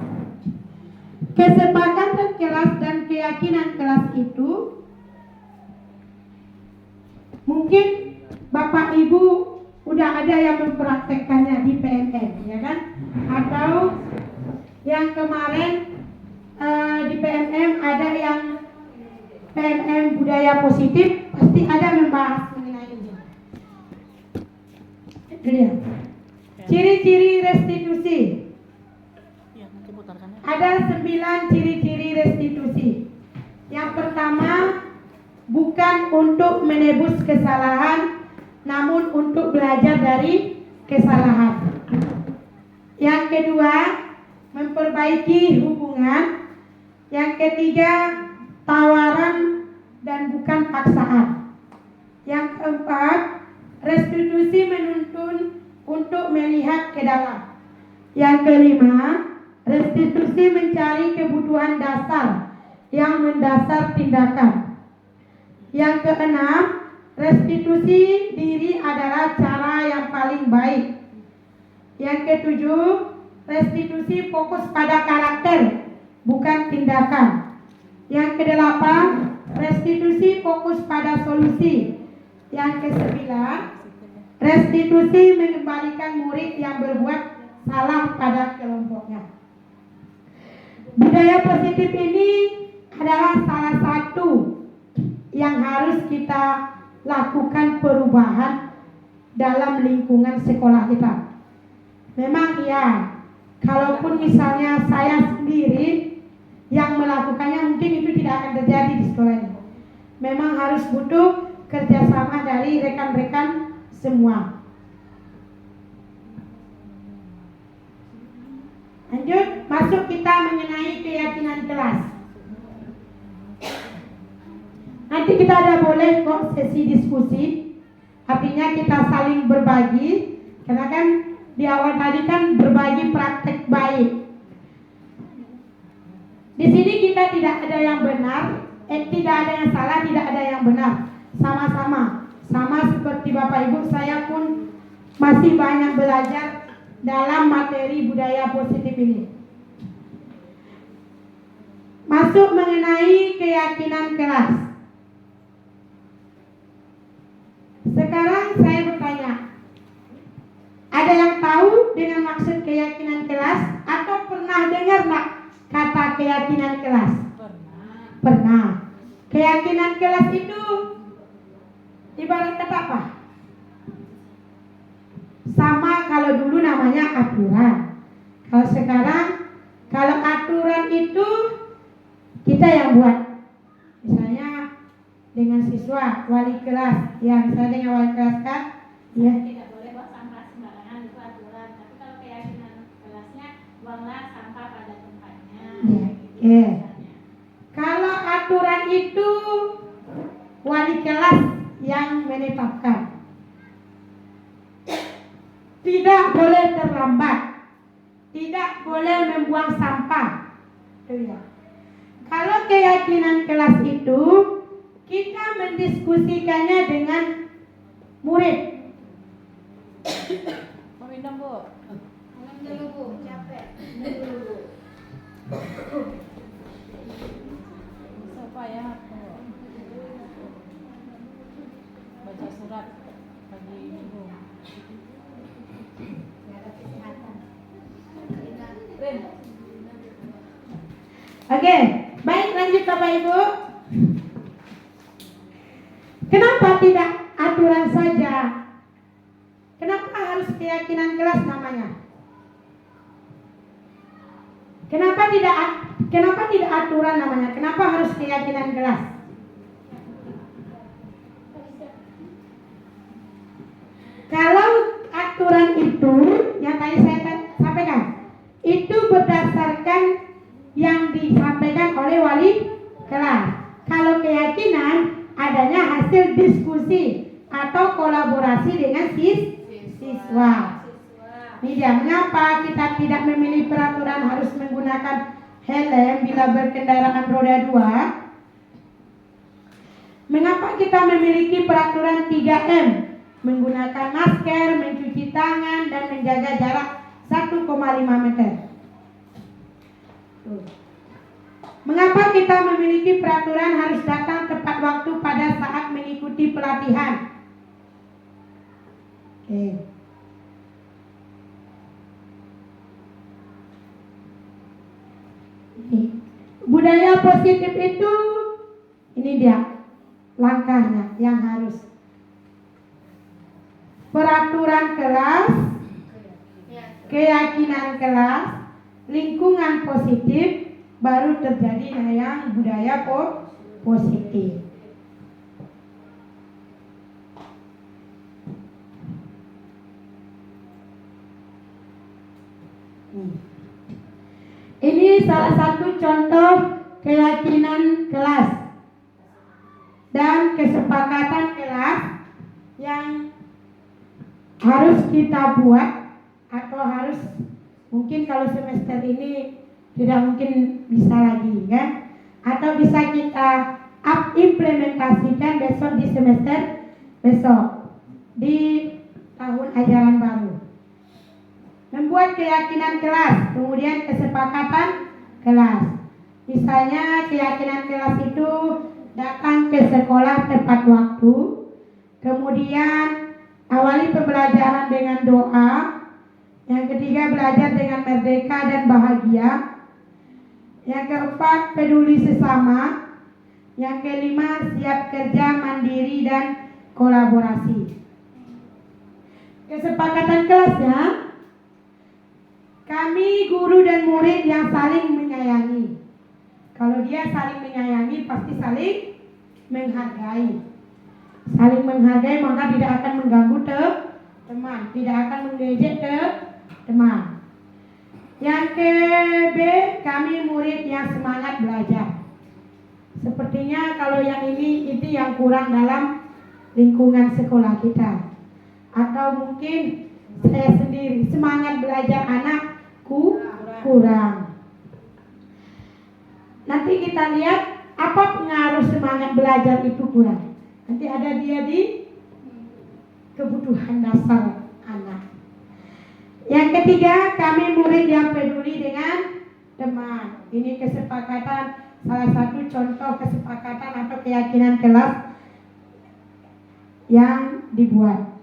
Kesepakatan kelas dan keyakinan kelas itu mungkin Bapak Ibu udah ada yang mempraktekkannya di PMM, ya kan? Atau yang kemarin di PMM ada yang PMM budaya positif, pasti ada membahas mengenai ini. Lihat. Ciri-ciri restitusi. Ada 9 ciri-ciri restitusi. Yang pertama, bukan untuk menebus kesalahan, namun untuk belajar dari kesalahan. Yang kedua, memperbaiki hubungan. Yang ketiga, tawaran dan bukan paksaan. Yang keempat, restitusi menuntun untuk melihat ke dalam. Yang kelima, restitusi mencari kebutuhan dasar yang mendasar tindakan. Yang keenam, restitusi diri adalah cara yang paling baik. Yang ketujuh, restitusi fokus pada karakter, bukan tindakan. Yang kedelapan, restitusi fokus pada solusi. Yang kesembilan, restitusi mengembalikan murid yang berbuat salah pada kelompoknya. Budaya positif ini adalah salah satu yang harus kita lakukan perubahan dalam lingkungan sekolah kita. Memang ya, kalaupun misalnya saya sendiri yang melakukannya, mungkin itu tidak akan terjadi di sekolah ini. Memang harus butuh kerjasama dari rekan-rekan semua. Lanjut, masuk kita mengenai keyakinan kelas. Nanti kita ada boleh kok sesi diskusi, artinya kita saling berbagi, karena kan di awal tadi kan berbagi praktek baik. Di sini kita tidak ada yang benar, tidak ada yang salah, tidak ada yang benar. Sama-sama, sama seperti Bapak Ibu, saya pun masih banyak belajar dalam materi budaya positif ini. Masuk mengenai keyakinan kelas. Sekarang saya bertanya, ada yang tahu dengan maksud keyakinan kelas atau pernah dengar nak kata keyakinan kelas? Pernah. Keyakinan kelas itu ibarat kata apa? Sama kalau dulu namanya aturan. Kalau sekarang, kalau aturan itu kita yang buat. Misalnya dengan siswa, wali kelas. Ya, misalnya dengan wali kelas kan, ya. Tidak boleh buang sampah sembarangan, itu aturan. Tapi kalau keyakinan kelasnya, buanglah sampah pada tempatnya. Ya. Gitu, Kalau aturan itu wali kelas yang menetapkan. Tidak boleh terlambat. tidak boleh membuang sampah. Itu ya. Kalau keyakinan kelas itu kita mendiskusikannya dengan murid. Mau minum, Bu? Minum dulu Bu, capek. Minum dulu Bu. Supaya aku baca surat pagi minggu. Oke, baik, lanjut Bapak Ibu. Kenapa tidak aturan saja? Kenapa harus keyakinan kelas namanya? Kenapa tidak aturan namanya? Kenapa harus keyakinan kelas? Kalau aturan itu yang tadi saya sampaikan, itu berdasarkan yang disampaikan oleh wali kelas. Kalau keyakinan adanya hasil diskusi atau kolaborasi dengan siswa. Ini dia mengapa kita tidak memilih peraturan harus menggunakan helm bila berkendaraan roda 2. Mengapa kita memiliki peraturan 3M? Menggunakan masker, mencuci tangan, dan menjaga jarak 1,5 meter. Mengapa kita memiliki peraturan harus datang tepat waktu pada saat mengikuti pelatihan? Oke. Budaya positif itu, ini dia langkahnya yang harus. Peraturan kelas, keyakinan kelas, lingkungan positif, baru terjadi yang budaya positif. Ini salah satu contoh keyakinan kelas dan kesepakatan kelas yang harus kita buat, atau harus mungkin kalau semester ini tidak mungkin bisa lagi kan, atau bisa kita implementasikan besok di semester besok di tahun ajaran baru. Membuat keyakinan kelas, kemudian kesepakatan kelas. Misalnya keyakinan kelas itu datang ke sekolah tepat waktu, kemudian awali pembelajaran dengan doa, yang ketiga belajar dengan merdeka dan bahagia, yang keempat peduli sesama, yang kelima siap kerja mandiri dan kolaborasi. Kesepakatan kelasnya, kami guru dan murid yang saling menyayangi. Kalau dia saling menyayangi pasti saling menghargai. Saling menghargai maka tidak akan mengganggu teman, tidak akan mengejek teman. Yang ke B, kami murid yang semangat belajar. Sepertinya kalau yang ini itu yang kurang dalam lingkungan sekolah kita. Atau mungkin saya sendiri semangat belajar anakku kurang. Nanti kita lihat apa pengaruh semangat belajar itu kurang. Nanti ada dia di kebutuhan dasar anak. Yang ketiga, kami murid yang peduli dengan teman. Ini kesepakatan, salah satu contoh kesepakatan atau keyakinan kelas yang dibuat.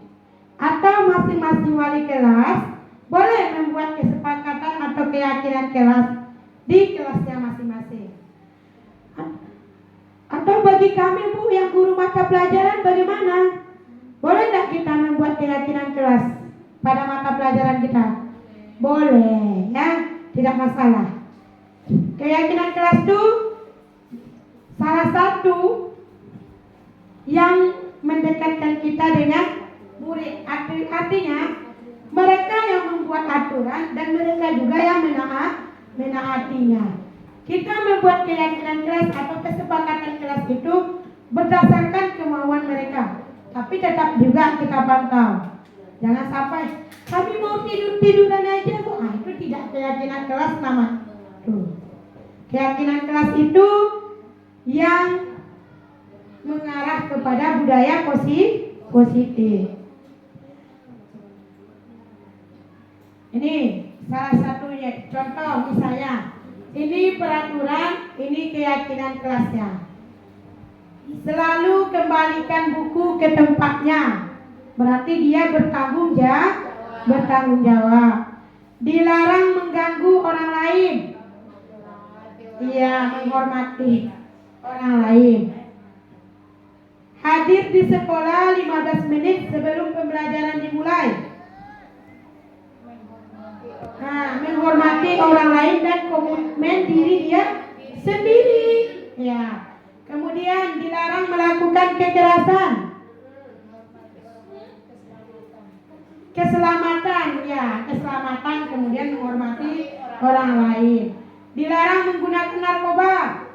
Atau masing-masing wali kelas boleh membuat kesepakatan atau keyakinan kelas di kelasnya masing-masing. Atau bagi kami Bu yang guru mata pelajaran bagaimana? Boleh tidak kita membuat keyakinan kelas pada mata pelajaran kita? Boleh ya, tidak masalah. Keyakinan kelas itu salah satu yang mendekatkan kita dengan murid. Artinya mereka yang membuat aturan dan mereka juga yang menaatinya. Kita membuat keyakinan kelas atau kesepakatan kelas itu berdasarkan kemauan mereka, tapi tetap juga kita pantau. Jangan sampai kami mau tidur-tiduran aja Bu, itu tidak keyakinan kelas nama. Tuh. Keyakinan kelas itu yang mengarah kepada budaya positif. Ini salah satunya, contoh misalnya, ini peraturan, ini keyakinan kelasnya. Selalu kembalikan buku ke tempatnya, berarti dia bertanggung jawab. Dilarang mengganggu orang lain. Iya, menghormati orang lain. Hadir di sekolah 15 menit sebelum pembelajaran dimulai. Nah, menghormati orang lain dan komitmen diri dia sendiri. Ya. Kemudian dilarang melakukan kekerasan. Keselamatan, ya, keselamatan, kemudian menghormati orang lain. Dilarang menggunakan narkoba.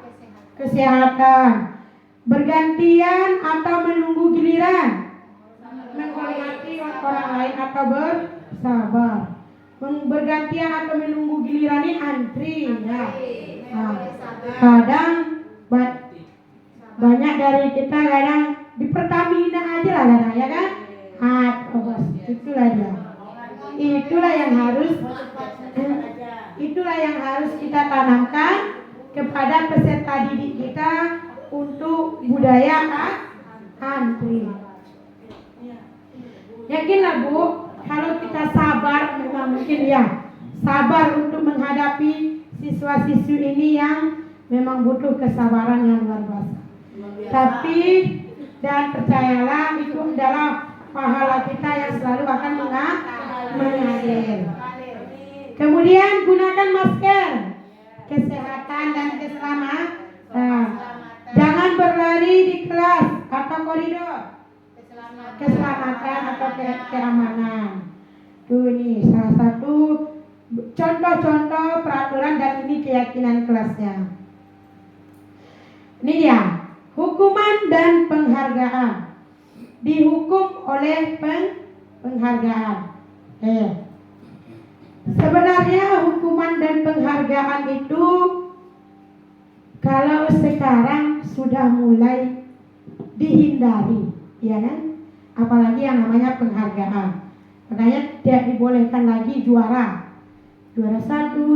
Kesehatan. Bergantian atau menunggu giliran. Menghormati orang lain atau bersabar. Bergantian atau menunggu giliran ini antri, ya. Nah, kadang banyak dari kita kadang di Pertamina aja lah kadang, ya kan? Itulah dia. Itulah yang harus kita tanamkan kepada peserta didik kita untuk budaya antri. Yakinlah Bu, kalau kita sabar, memang mungkin ya sabar untuk menghadapi siswa-siswi ini yang memang butuh kesabaran yang luar biasa. Tapi dan percayalah itu adalah pahala kita yang selalu akan mengalir. Kemudian gunakan masker, kesehatan dan keselamatan. Jangan berlari di kelas atau koridor. Keselamatan atau keamanan. Tuh ini salah satu contoh-contoh peraturan dan ini keyakinan kelasnya. Ini ya, hukuman dan penghargaan. Dihukum oleh penghargaan. Sebenarnya hukuman dan penghargaan itu kalau sekarang sudah mulai dihindari, ya kan? Apalagi yang namanya penghargaan. Makanya tidak dibolehkan lagi juara 1,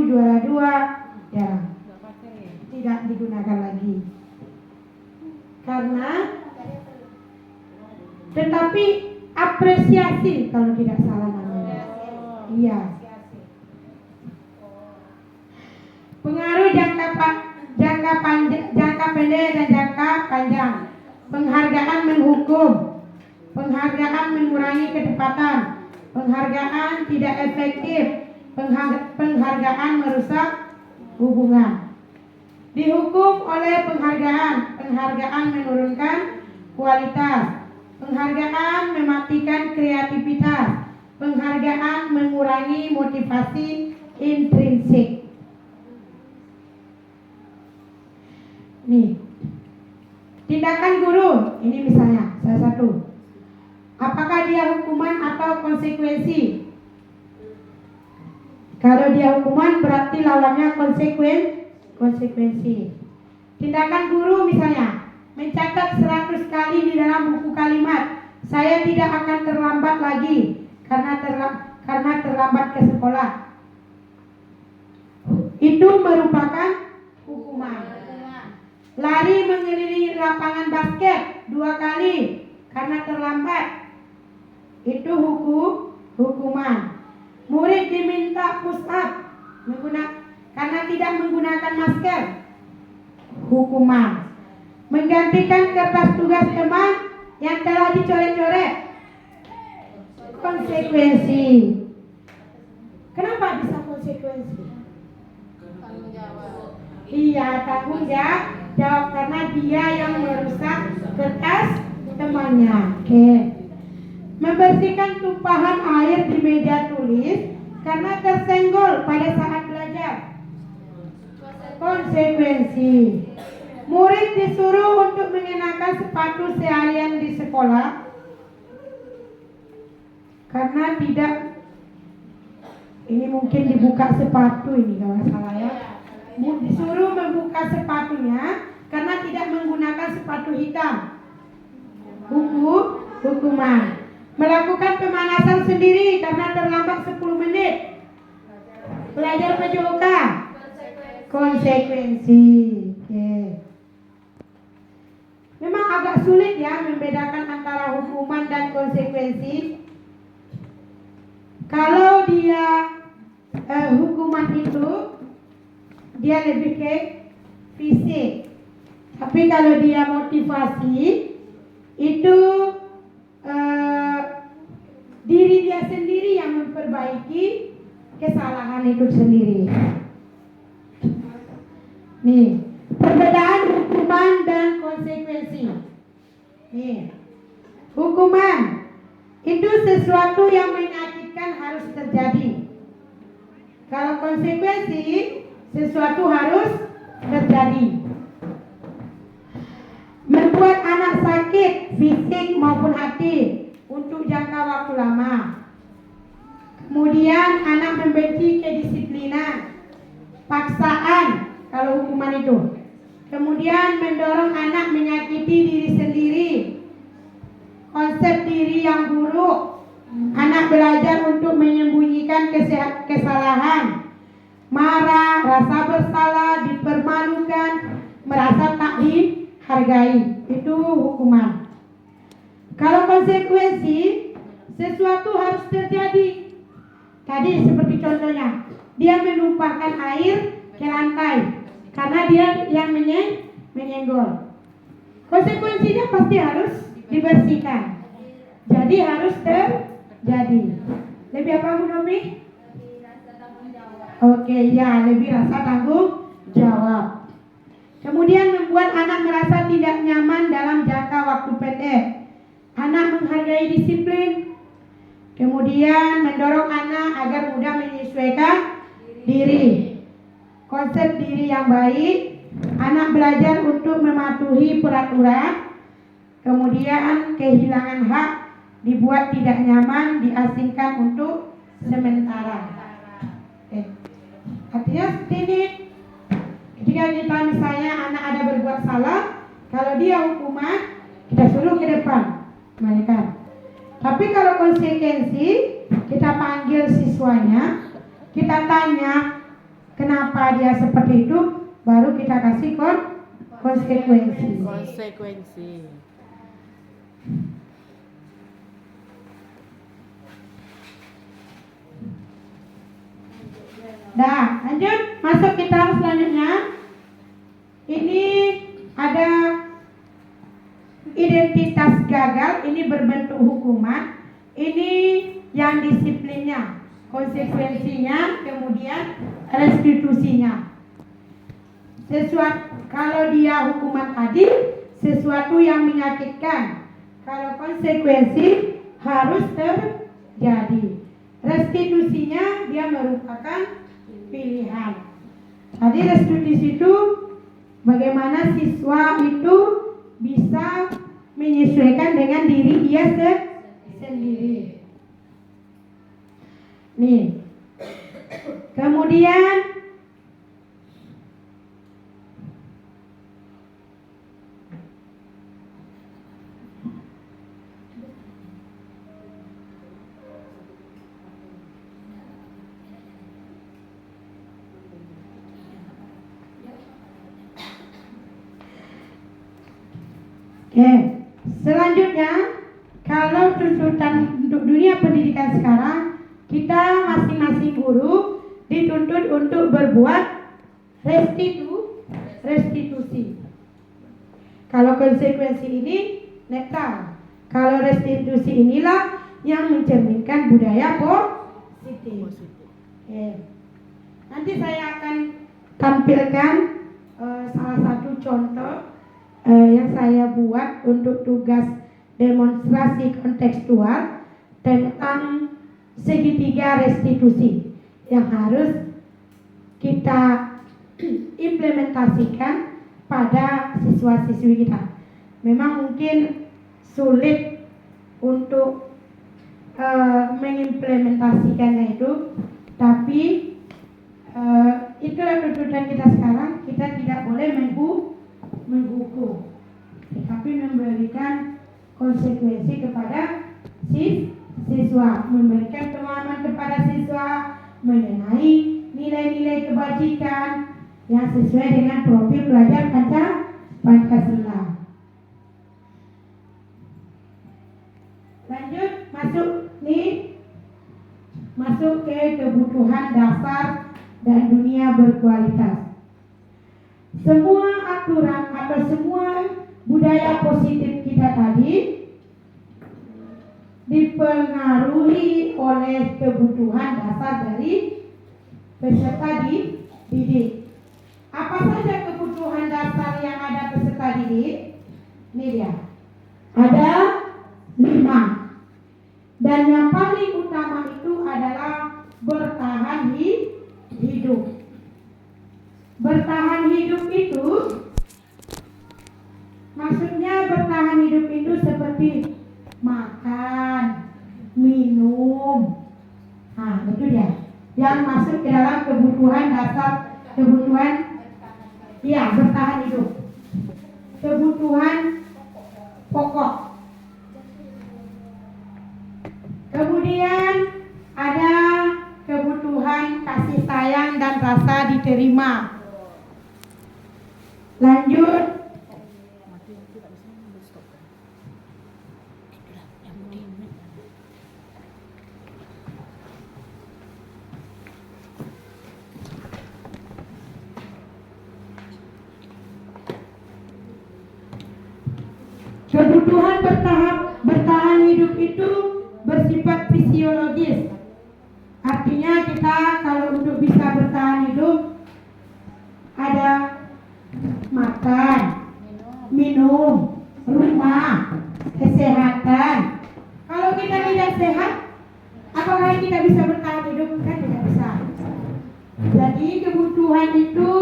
juara 2, ya tidak digunakan lagi. Karena tetapi apresiasi kalau tidak salah namanya. Iya. Pengaruh jangka pendek dan jangka panjang. Penghargaan menghukum. Penghargaan mengurangi ketepatan. Penghargaan tidak efektif. Penghargaan merusak hubungan. Dihukum oleh penghargaan. Penghargaan menurunkan kualitas. Penghargaan mematikan kreativitas. Penghargaan mengurangi motivasi intrinsik. Nih, tindakan guru. Ini misalnya salah satu. Apakah dia hukuman atau konsekuensi? Kalau dia hukuman berarti lawannya konsekuensi. Tindakan guru misalnya mencatat 100 kali di dalam buku kalimat, saya tidak akan terlambat lagi karena terlambat ke sekolah. Itu merupakan hukuman. Lari mengelilingi lapangan basket 2 kali karena terlambat. Itu hukuman. Murid diminta push up karena tidak menggunakan masker. Hukuman. Menggantikan kertas tugas teman yang telah dicoret-coret. Konsekuensi. Kenapa bisa konsekuensi? Tanggung jawab. Iya, tanggung jawab karena dia yang merusak kertas temannya. Oke. Membersihkan tumpahan air di meja tulis karena tersenggol pada saat belajar. Konsekuensi. Murid disuruh untuk mengenakan sepatu seharian di sekolah karena tidak Ini mungkin dibuka sepatu ini kalau nggak salah ya. Disuruh membuka sepatunya karena tidak menggunakan sepatu hitam. Hukuman. Melakukan pemanasan sendiri karena terlambat 10 menit. Belajar PJOK. Konsekuensi. Oke. Memang agak sulit ya membedakan antara hukuman dan konsekuensi. Kalau dia hukuman itu dia lebih ke fisik. Tapi kalau dia motivasi itu diri dia sendiri yang memperbaiki kesalahan itu sendiri. Nih, perbedaan hukuman dan konsekuensi. Nih, hukuman itu sesuatu yang menyakitkan harus terjadi. Kalau konsekuensi sesuatu harus terjadi. Membuat anak sakit fisik maupun hati untuk jangka waktu lama. Kemudian anak membenci kedisiplinan, paksaan kalau hukuman itu. Kemudian mendorong anak menyakiti diri sendiri, konsep diri yang buruk. Anak belajar untuk menyembunyikan kesalahan, marah, rasa bersalah, dipermalukan, merasa tak dihargai. Itu hukuman. Kalau konsekuensi, sesuatu harus terjadi. Tadi seperti contohnya, dia menumpahkan air ke lantai karena dia yang menyenggol. Konsekuensinya pasti harus dibersihkan. Jadi harus terjadi. Lebih apa Bu Nomi? Oke, ya, lebih rasa tanggung jawab. Kemudian membuat anak merasa tidak nyaman dalam jangka waktu pendek. Anak menghargai disiplin. Kemudian mendorong anak agar mudah menyesuaikan diri. Konsep diri yang baik. Anak belajar untuk mematuhi peraturan. Kemudian kehilangan hak, dibuat tidak nyaman, diasingkan untuk sementara. Artinya seperti ini. Ketika kita misalnya anak ada berbuat salah, kalau dia hukuman, kita suruh ke depan mereka. Tapi kalau konsekuensi, kita panggil siswanya, kita tanya kenapa dia seperti itu, baru kita kasih konsekuensi. Dah, lanjut masuk kitab selanjutnya. Ini ada identitas gagal, ini berbentuk hukuman. Ini yang disiplinnya, konsekuensinya, kemudian restitusinya. Kalau dia hukuman tadi, sesuatu yang menyakitkan. Kalau konsekuensi harus terjadi. Restitusinya dia merupakan pilihan. Tadi restitusi itu bagaimana siswa itu bisa menyesuaikan dengan diri dia sendiri. Nih. Kemudian selanjutnya, kalau tuntutan untuk dunia pendidikan sekarang, kita masing-masing guru dituntut untuk berbuat restitusi. Kalau konsekuensi ini netral. Kalau restitusi inilah yang mencerminkan budaya positif. Nanti saya akan tampilkan salah satu contoh yang saya buat untuk tugas demonstrasi kontekstual tentang segitiga restitusi yang harus kita implementasikan pada siswa-siswi kita. Memang mungkin sulit untuk mengimplementasikannya itu, Tapi itulah tuntutan kita sekarang. Kita tidak boleh menghukum, tetapi memberikan konsekuensi kepada siswa, memberikan pemahaman kepada siswa mengenai nilai-nilai kebajikan yang sesuai dengan profil pelajar Pancasila. Lanjut, masuk ke kebutuhan dasar dan dunia berkualitas. Semua aturan atau semua budaya positif kita tadi dipengaruhi oleh kebutuhan dasar dari peserta didik. Apa saja kebutuhan dasar yang ada peserta didik? Ini dia. Ada 5. Dan yang paling utama itu adalah bertahan hidup. Bertahan hidup itu maksudnya bertahan hidup itu seperti makan, minum. Nah, itu dia. Yang masuk ke dalam kebutuhan dasar, bertahan hidup. Kebutuhan pokok. Kemudian ada kebutuhan kasih sayang dan rasa diterima. Lanjut. Kebutuhan bertahan hidup itu bersifat fisiologis. Artinya kita kalau untuk bisa bertahan hidup ada makan, minum, rumah, kesehatan. Kalau kita tidak sehat, apakah kita bisa bertahan hidup? Kan tidak bisa. Jadi kebutuhan itu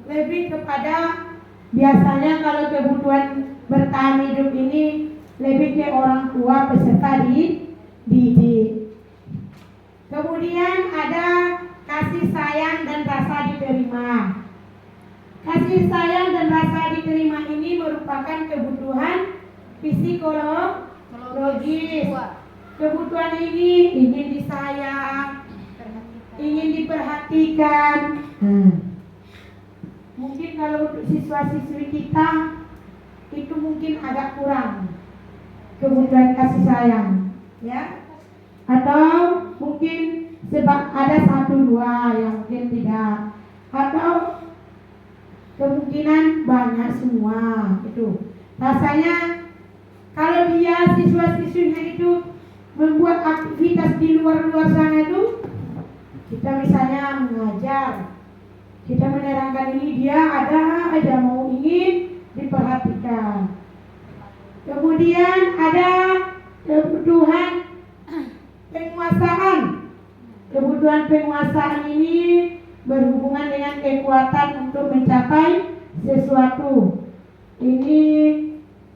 lebih kepada, biasanya kalau kebutuhan bertahan hidup ini lebih ke orang tua peserta didik. Kemudian ada kasih sayang dan rasa diterima. Kasih sayang dan rasa diterima ini merupakan kebutuhan psikologis. Kebutuhan ini ingin disayang, ingin diperhatikan. Mungkin kalau untuk siswa-siswi kita itu mungkin agak kurang kebutuhan kasih sayang, ya. Atau mungkin sebab ada 1-2 yang mungkin tidak, atau kemungkinan banyak semua itu. Rasanya kalau dia siswa-siswinya itu membuat aktivitas di luar sana itu, kita misalnya mengajar, kita menerangkan ini, dia ada aja mau ingin diperhatikan. Kemudian ada kebutuhan penguasaan. Kebutuhan penguasaan ini berhubungan dengan kekuatan untuk mencapai sesuatu. Ini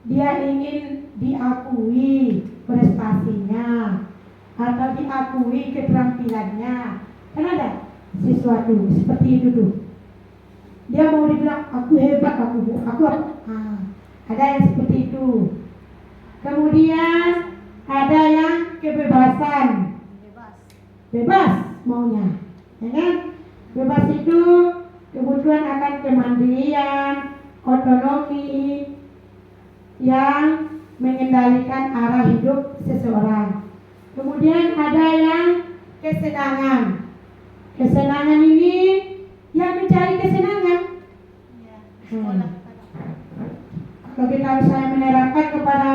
dia ingin diakui prestasinya atau diakui keterampilannya. Kan ada sesuatu seperti itu tuh. Dia mau dibilang aku hebat, aku ada yang seperti itu. Kemudian ada yang kebebasan, bebas maunya, ya kan? Bebas itu kebutuhan akan kemandirian, otonomi yang mengendalikan arah hidup seseorang. Kemudian ada yang kesenangan. Kesenangan ini yang mencari kesenangan. Kalau kita misalnya menerangkan kepada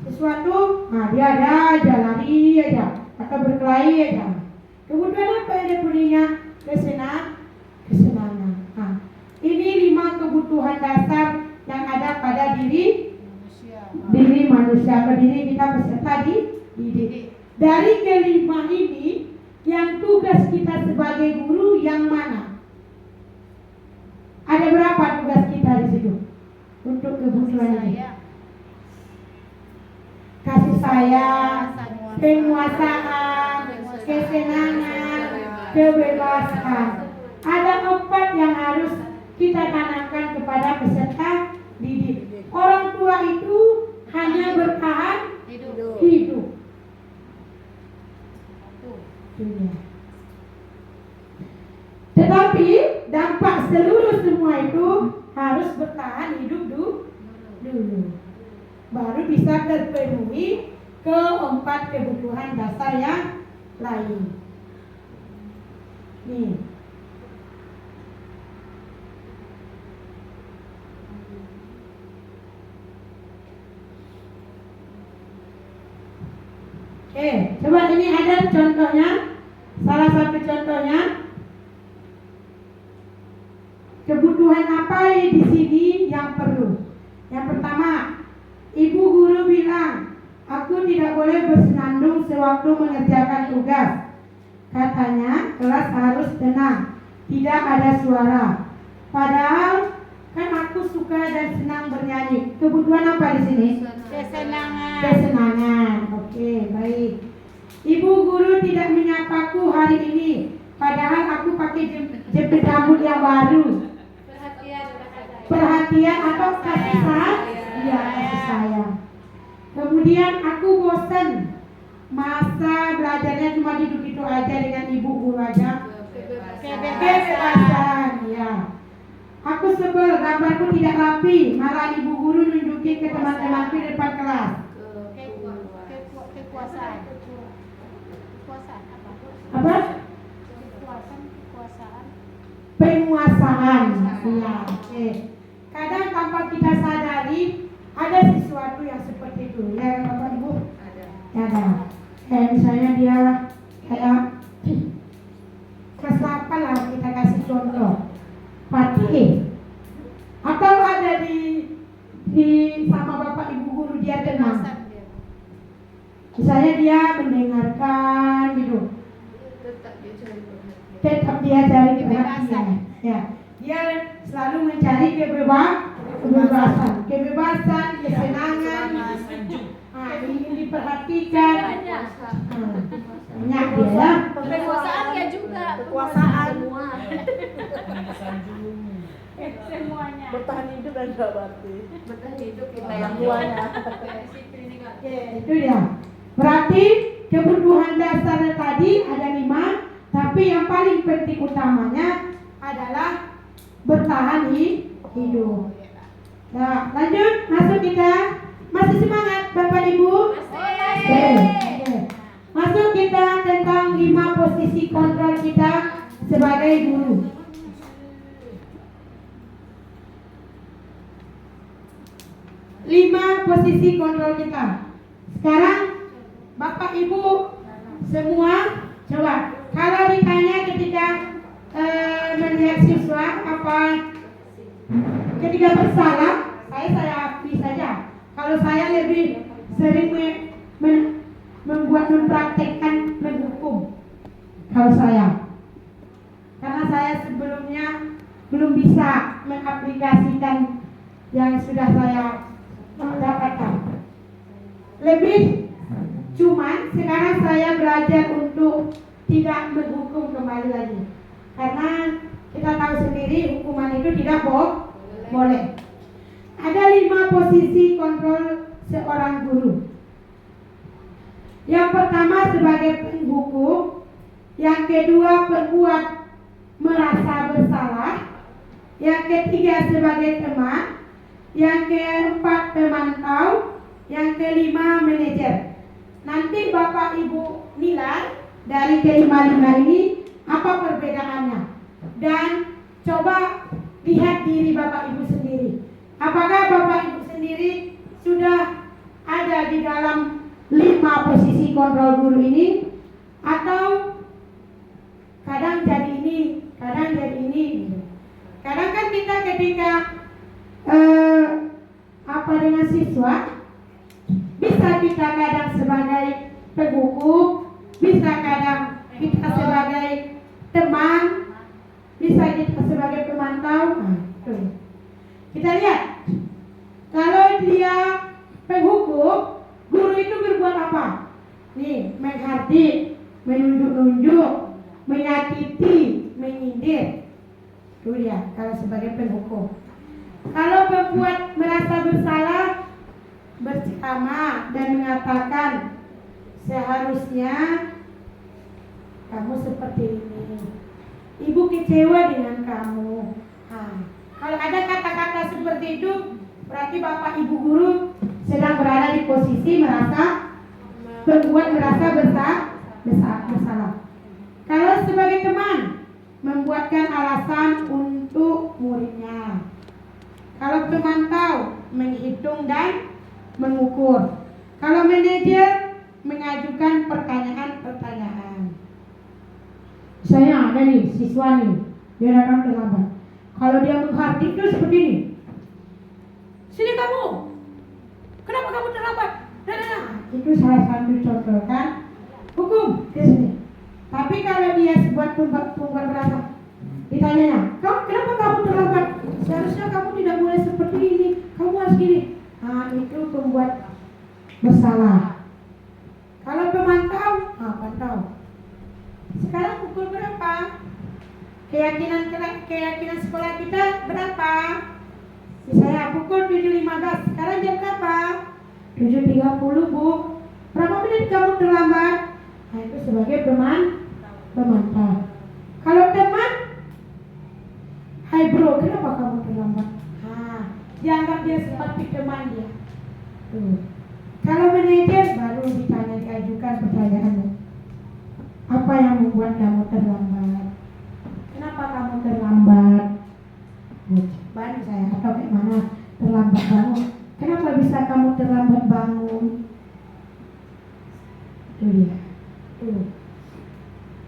sesuatu, dia ada aja lari aja atau berkelahi aja. Kemudian apa yang dia punya? Kesenangan. Ini 5 kebutuhan dasar yang ada pada diri manusia atau diri kita peserta didik. Dari ke-5 ini, yang tugas kita sebagai guru yang mana? Ada berapa tugas kita di situ untuk kebutuhan ini? Kasih sayang, penguasaan, kesenangan, kebebasan. Ada 4 yang harus kita tanamkan kepada peserta didik. Orang tua itu hanya bertahan hidup. Tetapi dampak seluruh semua itu harus bertahan hidup dulu. Baru bisa terpenuhi ke-4 kebutuhan dasar yang lain. Nih. Oke, coba ini ada contohnya. Salah satu contohnya. Kebutuhan apa di sini yang perlu? Yang pertama, ibu guru bilang, aku tidak boleh bersenandung sewaktu mengerjakan tugas. Katanya, kelas harus tenang, tidak ada suara. Padahal kan aku suka dan senang bernyanyi. Kebutuhan apa di sini? Kesenangan. Oke, baik. Ibu guru tidak menyapaku hari ini, padahal aku pakai jepit rambut yang baru. Perhatian atau kasih sayang? Iya, kasih sayang. Kemudian aku bosan, masa belajarnya cuma duduk-duduk aja dengan ibu guru aja. Kebebasan, ya. Aku sebel, gambarku tidak rapi, malah ibu guru nunjukin ke teman-temanku di depan kelas. Kekuasaan Apa? Penguasaan. Ya, oke. Kadang tanpa kita sadari ada sesuatu yang seperti itu, ya Bapak Ibu? Ada. Kayak misalnya dia kayak kelas 8 lah, kita kasih contoh. Party. Atau ada di sama Bapak Ibu guru dia tenang. Misalnya dia mendengarkan gitu. Tetap dia cari perhatian. Ya. Dia selalu mencari kebebasan, kesenangan. Ingin diperhatikan. Banyak dia ya. Kekuasaan ya juga. Kekuasaan. Semuanya. Bertahan hidup dan gak berarti. Bertahan hidup kita Yang duanya. Oke, itu dia. Berarti kebutuhan dasar tadi ada 5, tapi yang paling penting utamanya adalah bertahan hidup. Nah, lanjut, masuk kita. Masih semangat Bapak Ibu? Oke. Masuk kita tentang 5 posisi kontrol kita sebagai guru. 5 posisi kontrol kita. Sekarang Bapak Ibu semua coba kalau ditanya ketika melihat siswa apa ketika bersalah, saya akui saja. Kalau saya lebih sering mempraktekkan menghukum. Kalau saya, karena saya sebelumnya belum bisa mengaplikasikan yang sudah saya dapatkan. Lebih cuman sekarang saya belajar untuk tidak menghukum kembali lagi. Karena kita tahu sendiri hukuman itu tidak boleh. Ada 5 posisi kontrol seorang guru. Yang pertama sebagai penghukum, yang kedua pembuat merasa bersalah, yang ketiga sebagai teman, yang keempat pemantau, yang kelima manajer. Nanti Bapak Ibu nilai dari kelima-lima ini apa perbedaannya, dan coba lihat diri Bapak Ibu sendiri. Apakah Bapak Ibu sendiri sudah ada di dalam 5 posisi kontrol guru ini, atau kadang jadi ini, kadang jadi ini gitu. Kadang kan kita ketika dengan siswa bisa kita kadang sebagai penghukum, bisa kadang kita sebagai teman, bisa kita sebagai pemantau. Kita lihat, kalau dia penghukum, guru itu berbuat apa? Nih, menghardik, menunjuk-nunjuk, menyakiti, menyindir. Itu dia kalau sebagai penghukum. Kalau membuat merasa bersalah, berceramah dan mengatakan seharusnya kamu seperti ini. Ibu kecewa dengan kamu. Kalau ada kata-kata seperti itu, berarti bapak ibu guru sedang berada di posisi berbuat merasa bersalah. Kalau sebagai teman, membuatkan alasan untuk muridnya. Kalau pemantau, menghitung dan mengukur. Kalau manajer, mengajukan pertanyaan-pertanyaan. Saya ada nih, siswa nih, dia datang terlambat. Kalau dia menghardik itu seperti ini. Sini kamu, kenapa kamu terlambat? Nah, itu salah satu contoh kan, hukum ke sini. Tapi kalau dia buat pembuat merasa, ditanyanya, kenapa kamu terlambat? Seharusnya kamu tidak boleh seperti ini, kamu harus gini. Nah, itu pembuat bersalah. Kalau pemantau, pantau. Sekarang pukul berapa? Keyakinan sekolah kita berapa? Saya pukul 7.15. Sekarang jam berapa? 7.30, Bu. Berapa menit kamu terlambat? Nah, itu sebagai pemantau. Kalau teman, hai bro, kenapa kamu terlambat? Dianggap dia seperti teman dia. Kalau manajer baru diajukan pertanyaannya. Apa yang membuat kamu terlambat? Kenapa kamu terlambat? Bantu saya atau kayak mana terlambat bangun? Kenapa bisa kamu terlambat bangun? Itu dia.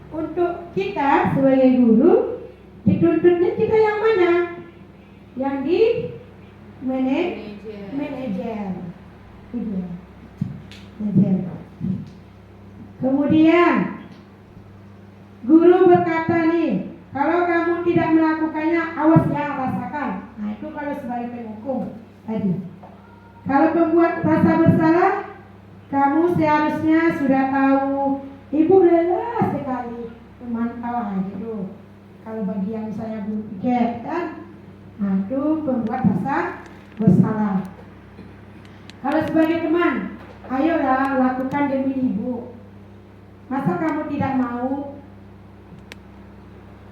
Untuk kita sebagai guru, dituntutnya kita yang mana? Yang di manajer. Itu dia. Manajer. Kemudian guru berkata nih, kalau kamu tidak melakukannya, awas ya, rasakan. Nah, itu kalau sebagai penghukum tadi. Kalau pembuat rasa bersalah, kamu seharusnya sudah tahu. Ibu lelah sekali memantau gitu. Kalau bagi yang misalnya belum piket kan, nah itu pembuat rasa bersalah. Kalau sebagai teman, ayolah lakukan demi ibu. Masa kamu tidak mau?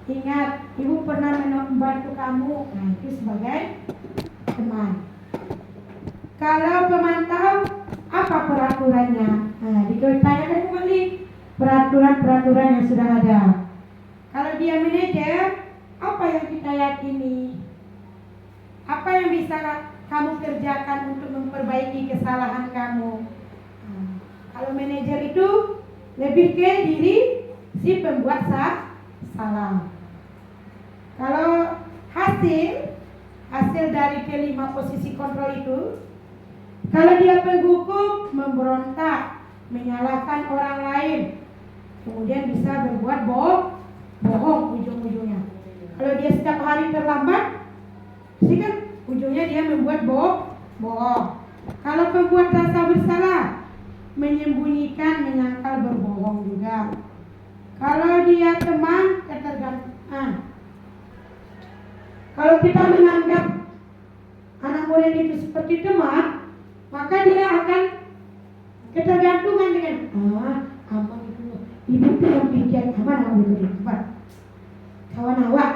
Ingat, ibu pernah membantu kamu. Nah, itu sebagai teman. Kalau pemantau, apa peraturannya? Nah, ditanyakan kembali peraturan-peraturan yang sudah ada. Kalau dia manajer, apa yang kita yakini? Apa yang bisa kamu kerjakan untuk memperbaiki kesalahan kamu? Nah, kalau manajer itu lebih ke diri si pembuat salah. Kalau hasil dari kelima posisi kontrol itu, kalau dia penghukum, memberontak, menyalahkan orang lain, kemudian bisa berbuat bohong ujung-ujungnya. Kalau dia setiap hari terlambat, pasti kan ujungnya dia membuat bohong. Kalau pembuat rasa bersalah, menyembunyikan, menyangkal, berbohong juga. Kalau dia teman, ketergantungan. Kalau kita menganggap anak murid itu seperti teman, maka dia akan ketergantungan dengan abang itu, ibu tuh yang pikir aman aku itu di tempat kawan awak,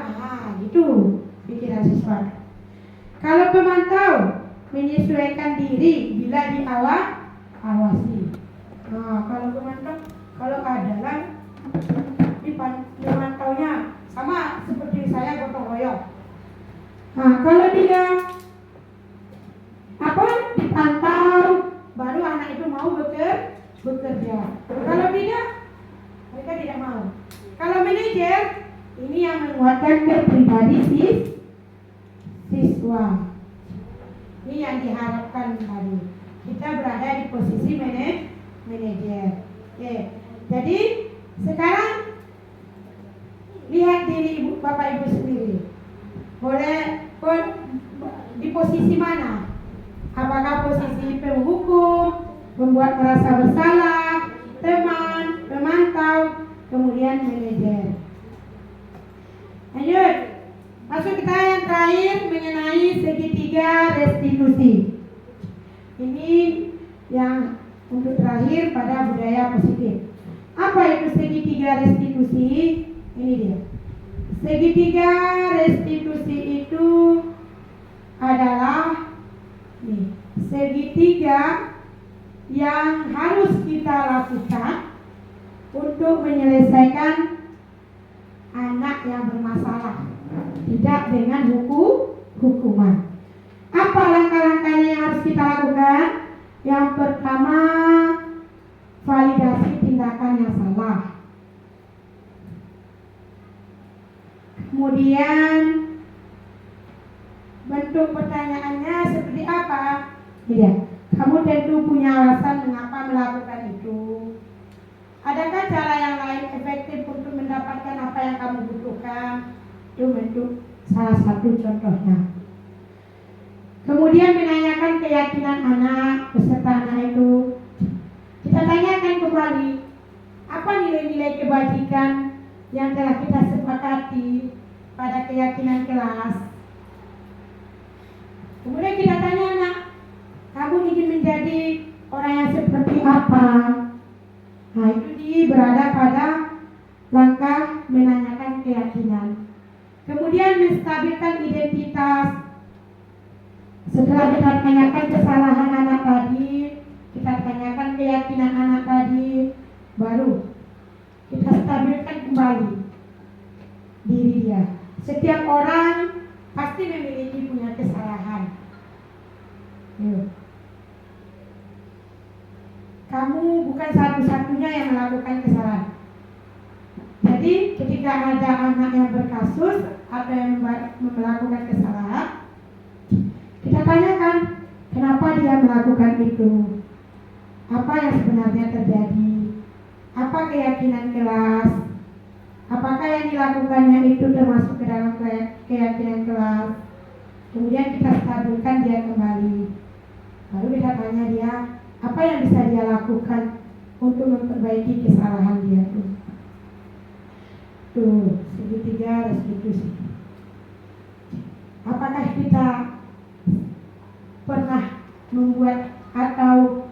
gitu pikiran siswa. Kalau pemantau, menyesuaikan diri bila diawasi. Kalau pemantau, kalau ada lah pemantaunya sama seperti saya gotong royong. Kalau dia dipantau, baru anak itu mau bekerja. Kalau tidak, mereka tidak mau. Kalau manajer, ini yang menguatkan kepribadi siswa. Ini yang diharapkan tadi. Kita berada di posisi manajer. Oke. Jadi sekarang lihat diri ibu, bapak ibu sendiri. Boleh di posisi mana? Apakah posisi penghukum, membuat merasa bersalah, teman, atau kemudian manajer. Lanjut, masuk kita yang terakhir mengenai segitiga restitusi. Ini yang untuk terakhir pada budaya positif. Apa itu segitiga restitusi? Ini dia. Segitiga restitusi itu adalah segitiga yang harus kita lakukan untuk menyelesaikan anak yang bermasalah, tidak dengan hukuman. Apa langkah-langkahnya yang harus kita lakukan? Yang pertama, validasi tindakan yang salah. Kemudian bentuk pertanyaannya seperti apa? Iya, kamu tentu punya alasan mengapa melakukan itu. Adakah cara yang lain efektif untuk mendapatkan apa yang kamu butuhkan? Itu bentuk salah satu contohnya. Kemudian menanyakan keyakinan anak beserta anak itu. Kita tanyakan kembali, apa nilai-nilai kebajikan yang telah kita sepakati pada keyakinan kelas. Kemudian kita tanya anak, kamu ingin menjadi orang yang seperti apa? Nah, itu berada pada langkah menanyakan keyakinan. Kemudian menstabilkan identitas. Setelah kita tanyakan kesalahan anak tadi, kita tanyakan keyakinan anak tadi, baru kita stabilkan kembali diri dia. Setiap orang pasti memiliki punya kesalahan. Kamu bukan satu-satunya yang melakukan kesalahan. Jadi ketika ada anak yang berkasus atau yang melakukan kesalahan, kita tanyakan kenapa dia melakukan itu, apa yang sebenarnya terjadi, apa keyakinan kelas, apakah yang dilakukannya itu termasuk ke dalam keyakinan kelas. Kemudian kita stabilkan dia kembali. Lalu kita tanya dia, apa yang bisa dia lakukan untuk memperbaiki kesalahan dia itu. Tuh, segitiga restitusi. Apakah kita pernah membuat atau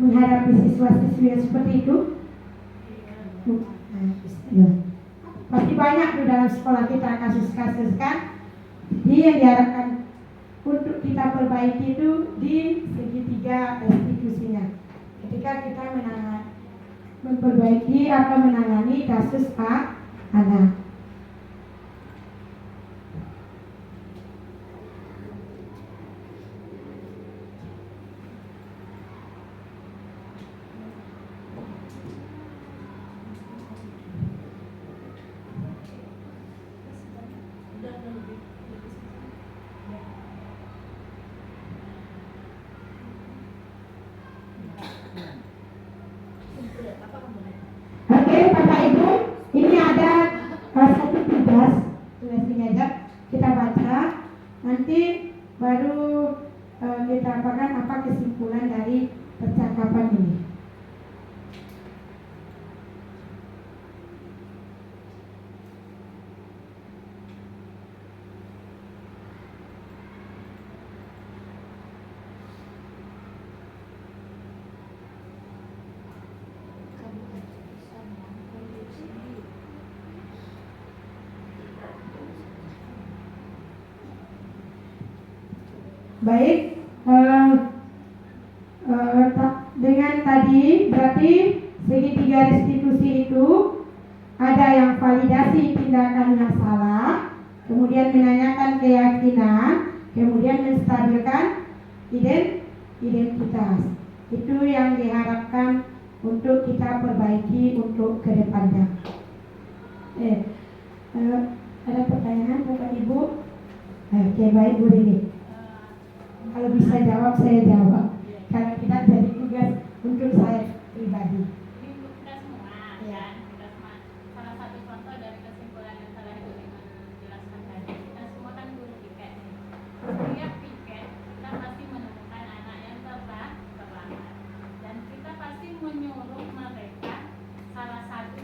menghadapi siswa-siswi yang seperti itu? Pasti banyak tuh dalam sekolah kita kasus-kasus kan. Jadi yang diharapkan untuk kita perbaiki itu di segitiga restitusinya. Ketika kita memperbaiki atau menangani kasus anak. Oke, Bapak Ibu, ini ada satu tugas aja kita baca, nanti baru kita apakan apa kesimpulan dari percakapan ini. Baik, dengan tadi berarti segitiga restitusi itu ada yang validasi tindakan yang salah, kemudian menanyakan keyakinan, kemudian menstabilkan identitas. Itu yang diharapkan untuk kita perbaiki untuk kedepannya. Ada pertanyaan Bapak Ibu? Oke, baik Bu Rini. Kalau bisa jawab, saya jawab. Kalau tidak, jadi tugas untuk saya pribadi. Kita semua, ya. Kita semua. Salah satu contoh dari kesimpulan yang telah dijelaskan tadi. Kita semua kan guru piket. Setiap piket, kita pasti menemukan anak yang terlambat. Dan kita pasti menyuruh mereka salah satu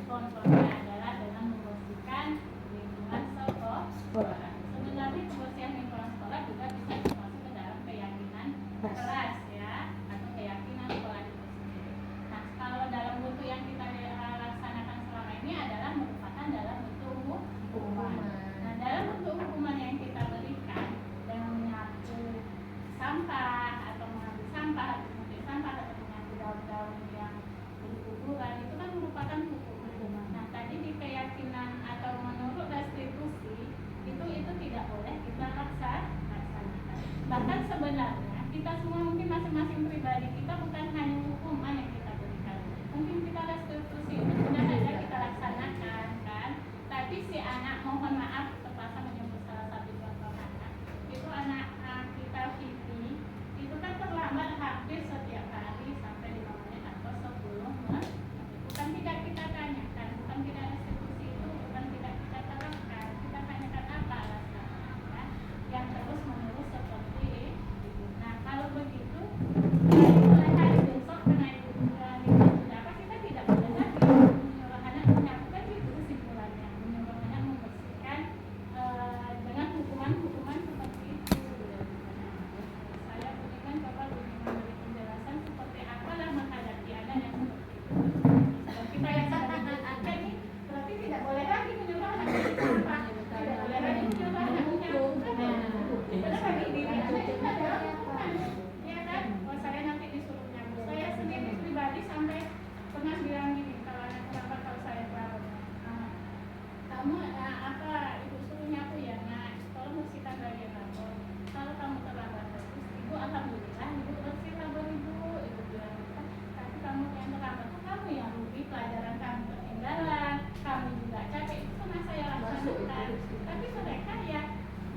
kita semua mungkin masing-masing pribadi kita bukan hanya hukuman yang kita berikan. Mungkin kita restitusi itu sudah ada kita laksanakan kan. Tapi si anak, mohon maaf terpaksa menyebut salah satu contoh anak. Itu anak kita Vivi, itu kan terlambat hampir setiap hari sampai 5 menit atau 10 menit. Bukan tidak kita tanyakan, bukan tidak restitusi itu, bukan tidak kita terangkan. Kita tanyakan apa alasannya kan? Yang terus menerus seperti itu. Nah kalau begitu, mulai hari besok karena itu sudah apa, kita tidak boleh lagi menyuruh anak menyampaikan itu kesimpulannya, menyuruh anak membersihkan dengan hukuman-hukuman seperti itu. Saya berikan coba memberi penjelasan seperti apalah menghadapi anak yang seperti itu. Dan kita yang sudah dijelaskan ini berarti tidak boleh lagi menyuruh anak apa, tidak boleh lagi menyuruh anak menyampaikan. Padahal bagi diri anak itu adalah hukuman, ya kan? Kalau saya nanti disuruh nyambut, saya sendiri pribadi sampai pernah bilang gini, kalau anak kenapa kalau saya perawat, kamu apa ibu suruh nyapu ya, nah tolong bersihkan bagian dapur. Kalau kamu terlambat terus, ibu alhamdulillah ibu bersih dapur ibu bilang gitu. Tapi kamu yang terlambat tuh kamu yang rugi, pelajaran kamu ketinggalan, kamu juga capek, itu pernah saya laksanakan. Tapi mereka ya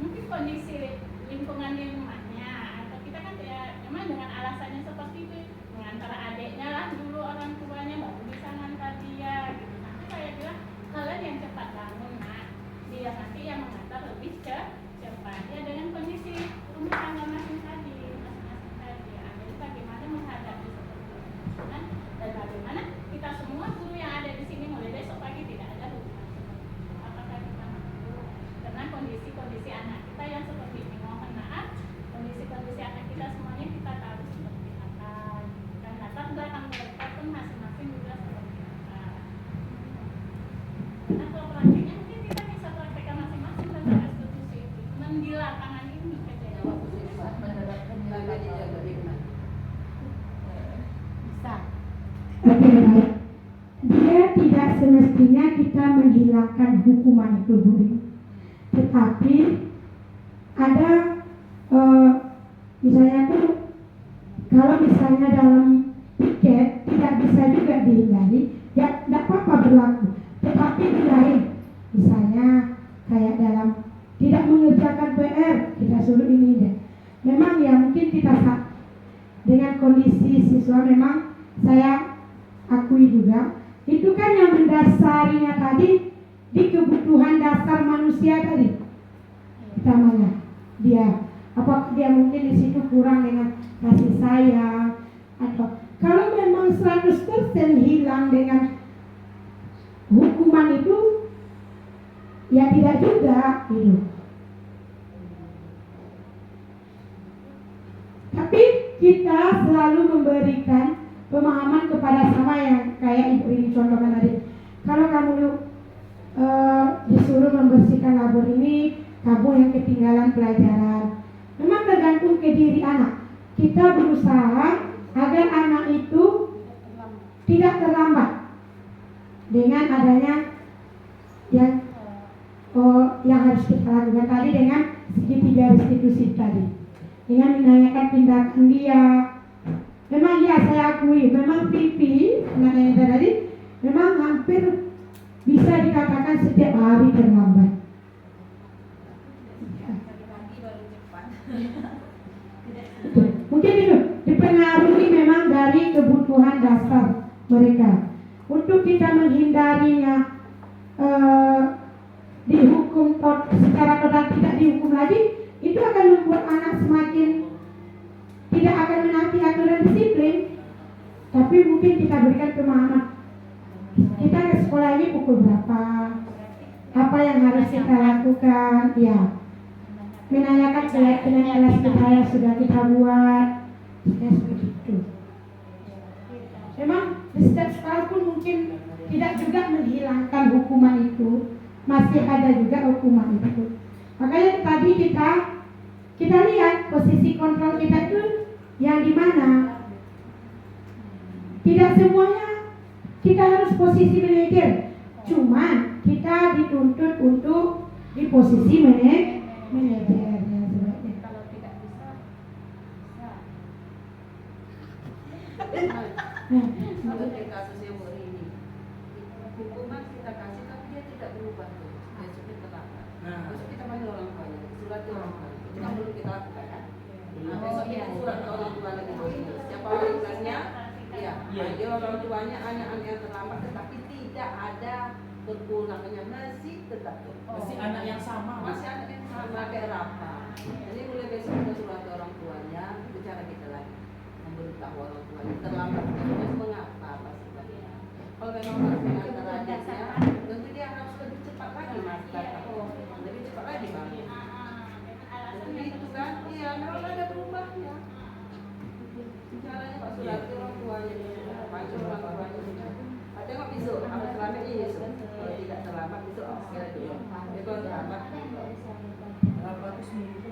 mungkin kondisi lingkungan di rumahnya atau kita kan ya memang dengan alasannya seperti itu, mengantar adiknya lah dulu orang tuanya baru bisa ngantar dia gitu. Nanti saya bilang kalian yang cepat bangun nak, dia nanti yang mengantar lebih cepat ya, dengan kondisi rumah tangga masing-masing tadi ya. Jadi bagaimana menghadapi seperti itu kan? Dan bagaimana kita semua guru yang ada di sini mulai besok pagi tidak ada hukuman seperti itu. Apakah kita mampu? Karena kondisi anak kita yang seperti ini, mohon maaf, kondisi anak kita semuanya kita tahu seperti apa, dan latar belakang mereka pun masing-masing juga seperti apa. Karena kalau prakteknya mungkin kita bisa praktekkan masing-masing tentang restitusi itu, cuman di lapangan ini kejadian bisa. Oke, baik. Dia tidak semestinya kita menghilangkan hukuman itu, Bu. Tetapi ada misalnya tuh kalau misalnya dalam piket tidak bisa juga dihindari, ya tidak apa-apa berlaku. Tetapi di lain, misalnya kayak dalam tidak mengerjakan PR, kita suruh ini deh. Memang ya mungkin kita dengan kondisi siswa memang saya akui juga, itu kan yang mendasarinya tadi di kebutuhan dasar manusia tadi. Utamanya dia, apakah dia mungkin di situ kurang dengan kasih sayang, atau kalau memang 100% hilang dengan hukuman itu, ya tidak juga gitu. Tapi kita selalu memberikan pemahaman kepada sama yang kayak ibu ini contohkan tadi. Kalau kamu disuruh membersihkan labor ini, kamu yang ketinggalan pelajaran. Memang tergantung ke diri anak. Kita berusaha agar anak itu tidak terlambat dengan adanya yang harus kita lakukan tadi dengan segitiga restitusi tadi, dengan menanyakan tindakan dia. Memang ya saya akui, memang Pipi anaknya tadi memang hampir bisa dikatakan setiap hari terlambat. Mungkin itu dipengaruhi memang dari kebutuhan dasar mereka. Untuk kita menghindarinya dihukum secara total, tidak dihukum lagi, itu akan membuat anak semakin tidak akan menaati aturan disiplin. Tapi mungkin kita berikan pemahaman, kita ke sekolah ini pukul berapa, apa yang harus kita lakukan, ya menanyakan keyakinan kelas kita yang sudah kita buat, ya seperti itu. Memang di setiap sekolah pun mungkin tidak juga menghilangkan hukuman itu, masih ada juga hukuman itu. Makanya tadi kita lihat posisi kontrol kita itu yang di mana. Tidak semuanya kita harus posisi manajer, cuman kita dituntut untuk di posisi manajer. Kalau tidak bisa, Seperti kasusnya Bu Rini, hukuman kita kasih tapi dia tidak berubah tuh, besoknya terlambat. Besok kita panggil orang tuanya, surat ke orang tuanya, itu kan belum kita lakukan kan? Nah, besok kita surat ke orang tua lagi, siapa orang tuanya? Iya, dia orang tuanya anak-anak yang terlambat tetapi tidak ada kekurangannya, masih tetap tuh. Masih anak yang sama. Masih anak yang sama kayak Rafa. Jadi mulai besok kita surat ke orang tuanya, bicara kita lagi, memberitahu orang tuanya terlambat terus mengapa pasti. Kalau memang harus mengantar adiknya, tentu dia harus lebih cepat lagi mas datang, lebih cepat lagi bang. Jadi itu kan, iya memang ada berubahnya. Caranya Pak surat ke orang tuanya, panggil orang tuanya. Tengok besok, apa terlambatnya besok. Kalau tidak terlambat besok, segera dulu. Dia kalau terlambat, Berapa itu seminggu?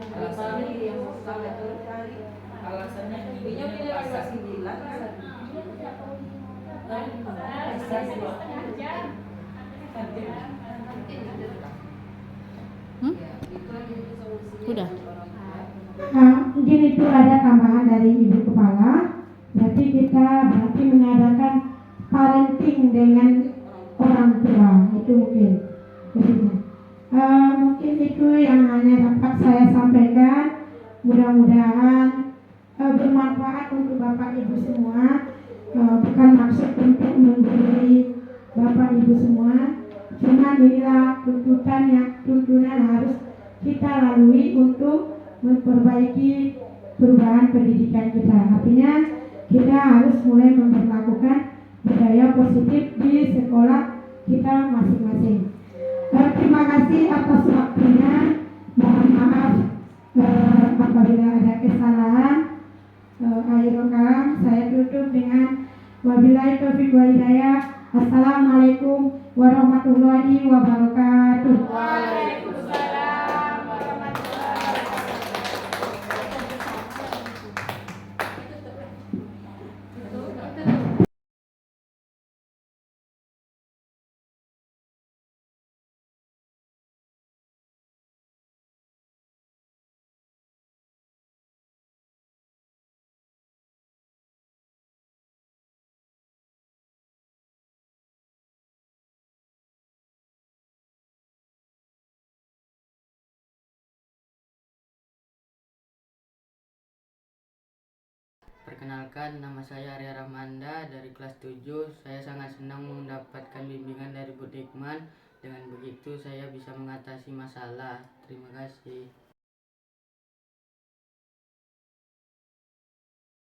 alasannya yang sampai terus hari. Alasannya Ibunya pilih kelas 9 kan. Udah. Mungkin itu ada tambahan dari Ibu Kepala. Jadi kita berarti mengadakan parenting dengan orang tua, itu mungkin. Mungkin itu yang hanya dapat saya sampaikan. Mudah-mudahan bermanfaat untuk Bapak Ibu semua. Bukan maksud untuk menggurui Bapak Ibu semua, cuma inilah tuntunan harus kita lalui untuk memperbaiki perubahan pendidikan kita. Artinya kita harus mulai memperlakukan budaya positif di sekolah kita masing-masing. Terima kasih atas waktunya. Mohon maaf apabila ada kesalahan. Akhirul kalam, saya tutup dengan wabillahi taufiq wal hidayah. Assalamualaikum warahmatullahi wabarakatuh. Waalaikumsalam warahmatullahi wabarakatuh. Perkenalkan, nama saya Arya Rahmanda dari kelas 7. Saya sangat senang mendapatkan bimbingan dari Bu Dikman. Dengan begitu saya bisa mengatasi masalah. Terima kasih.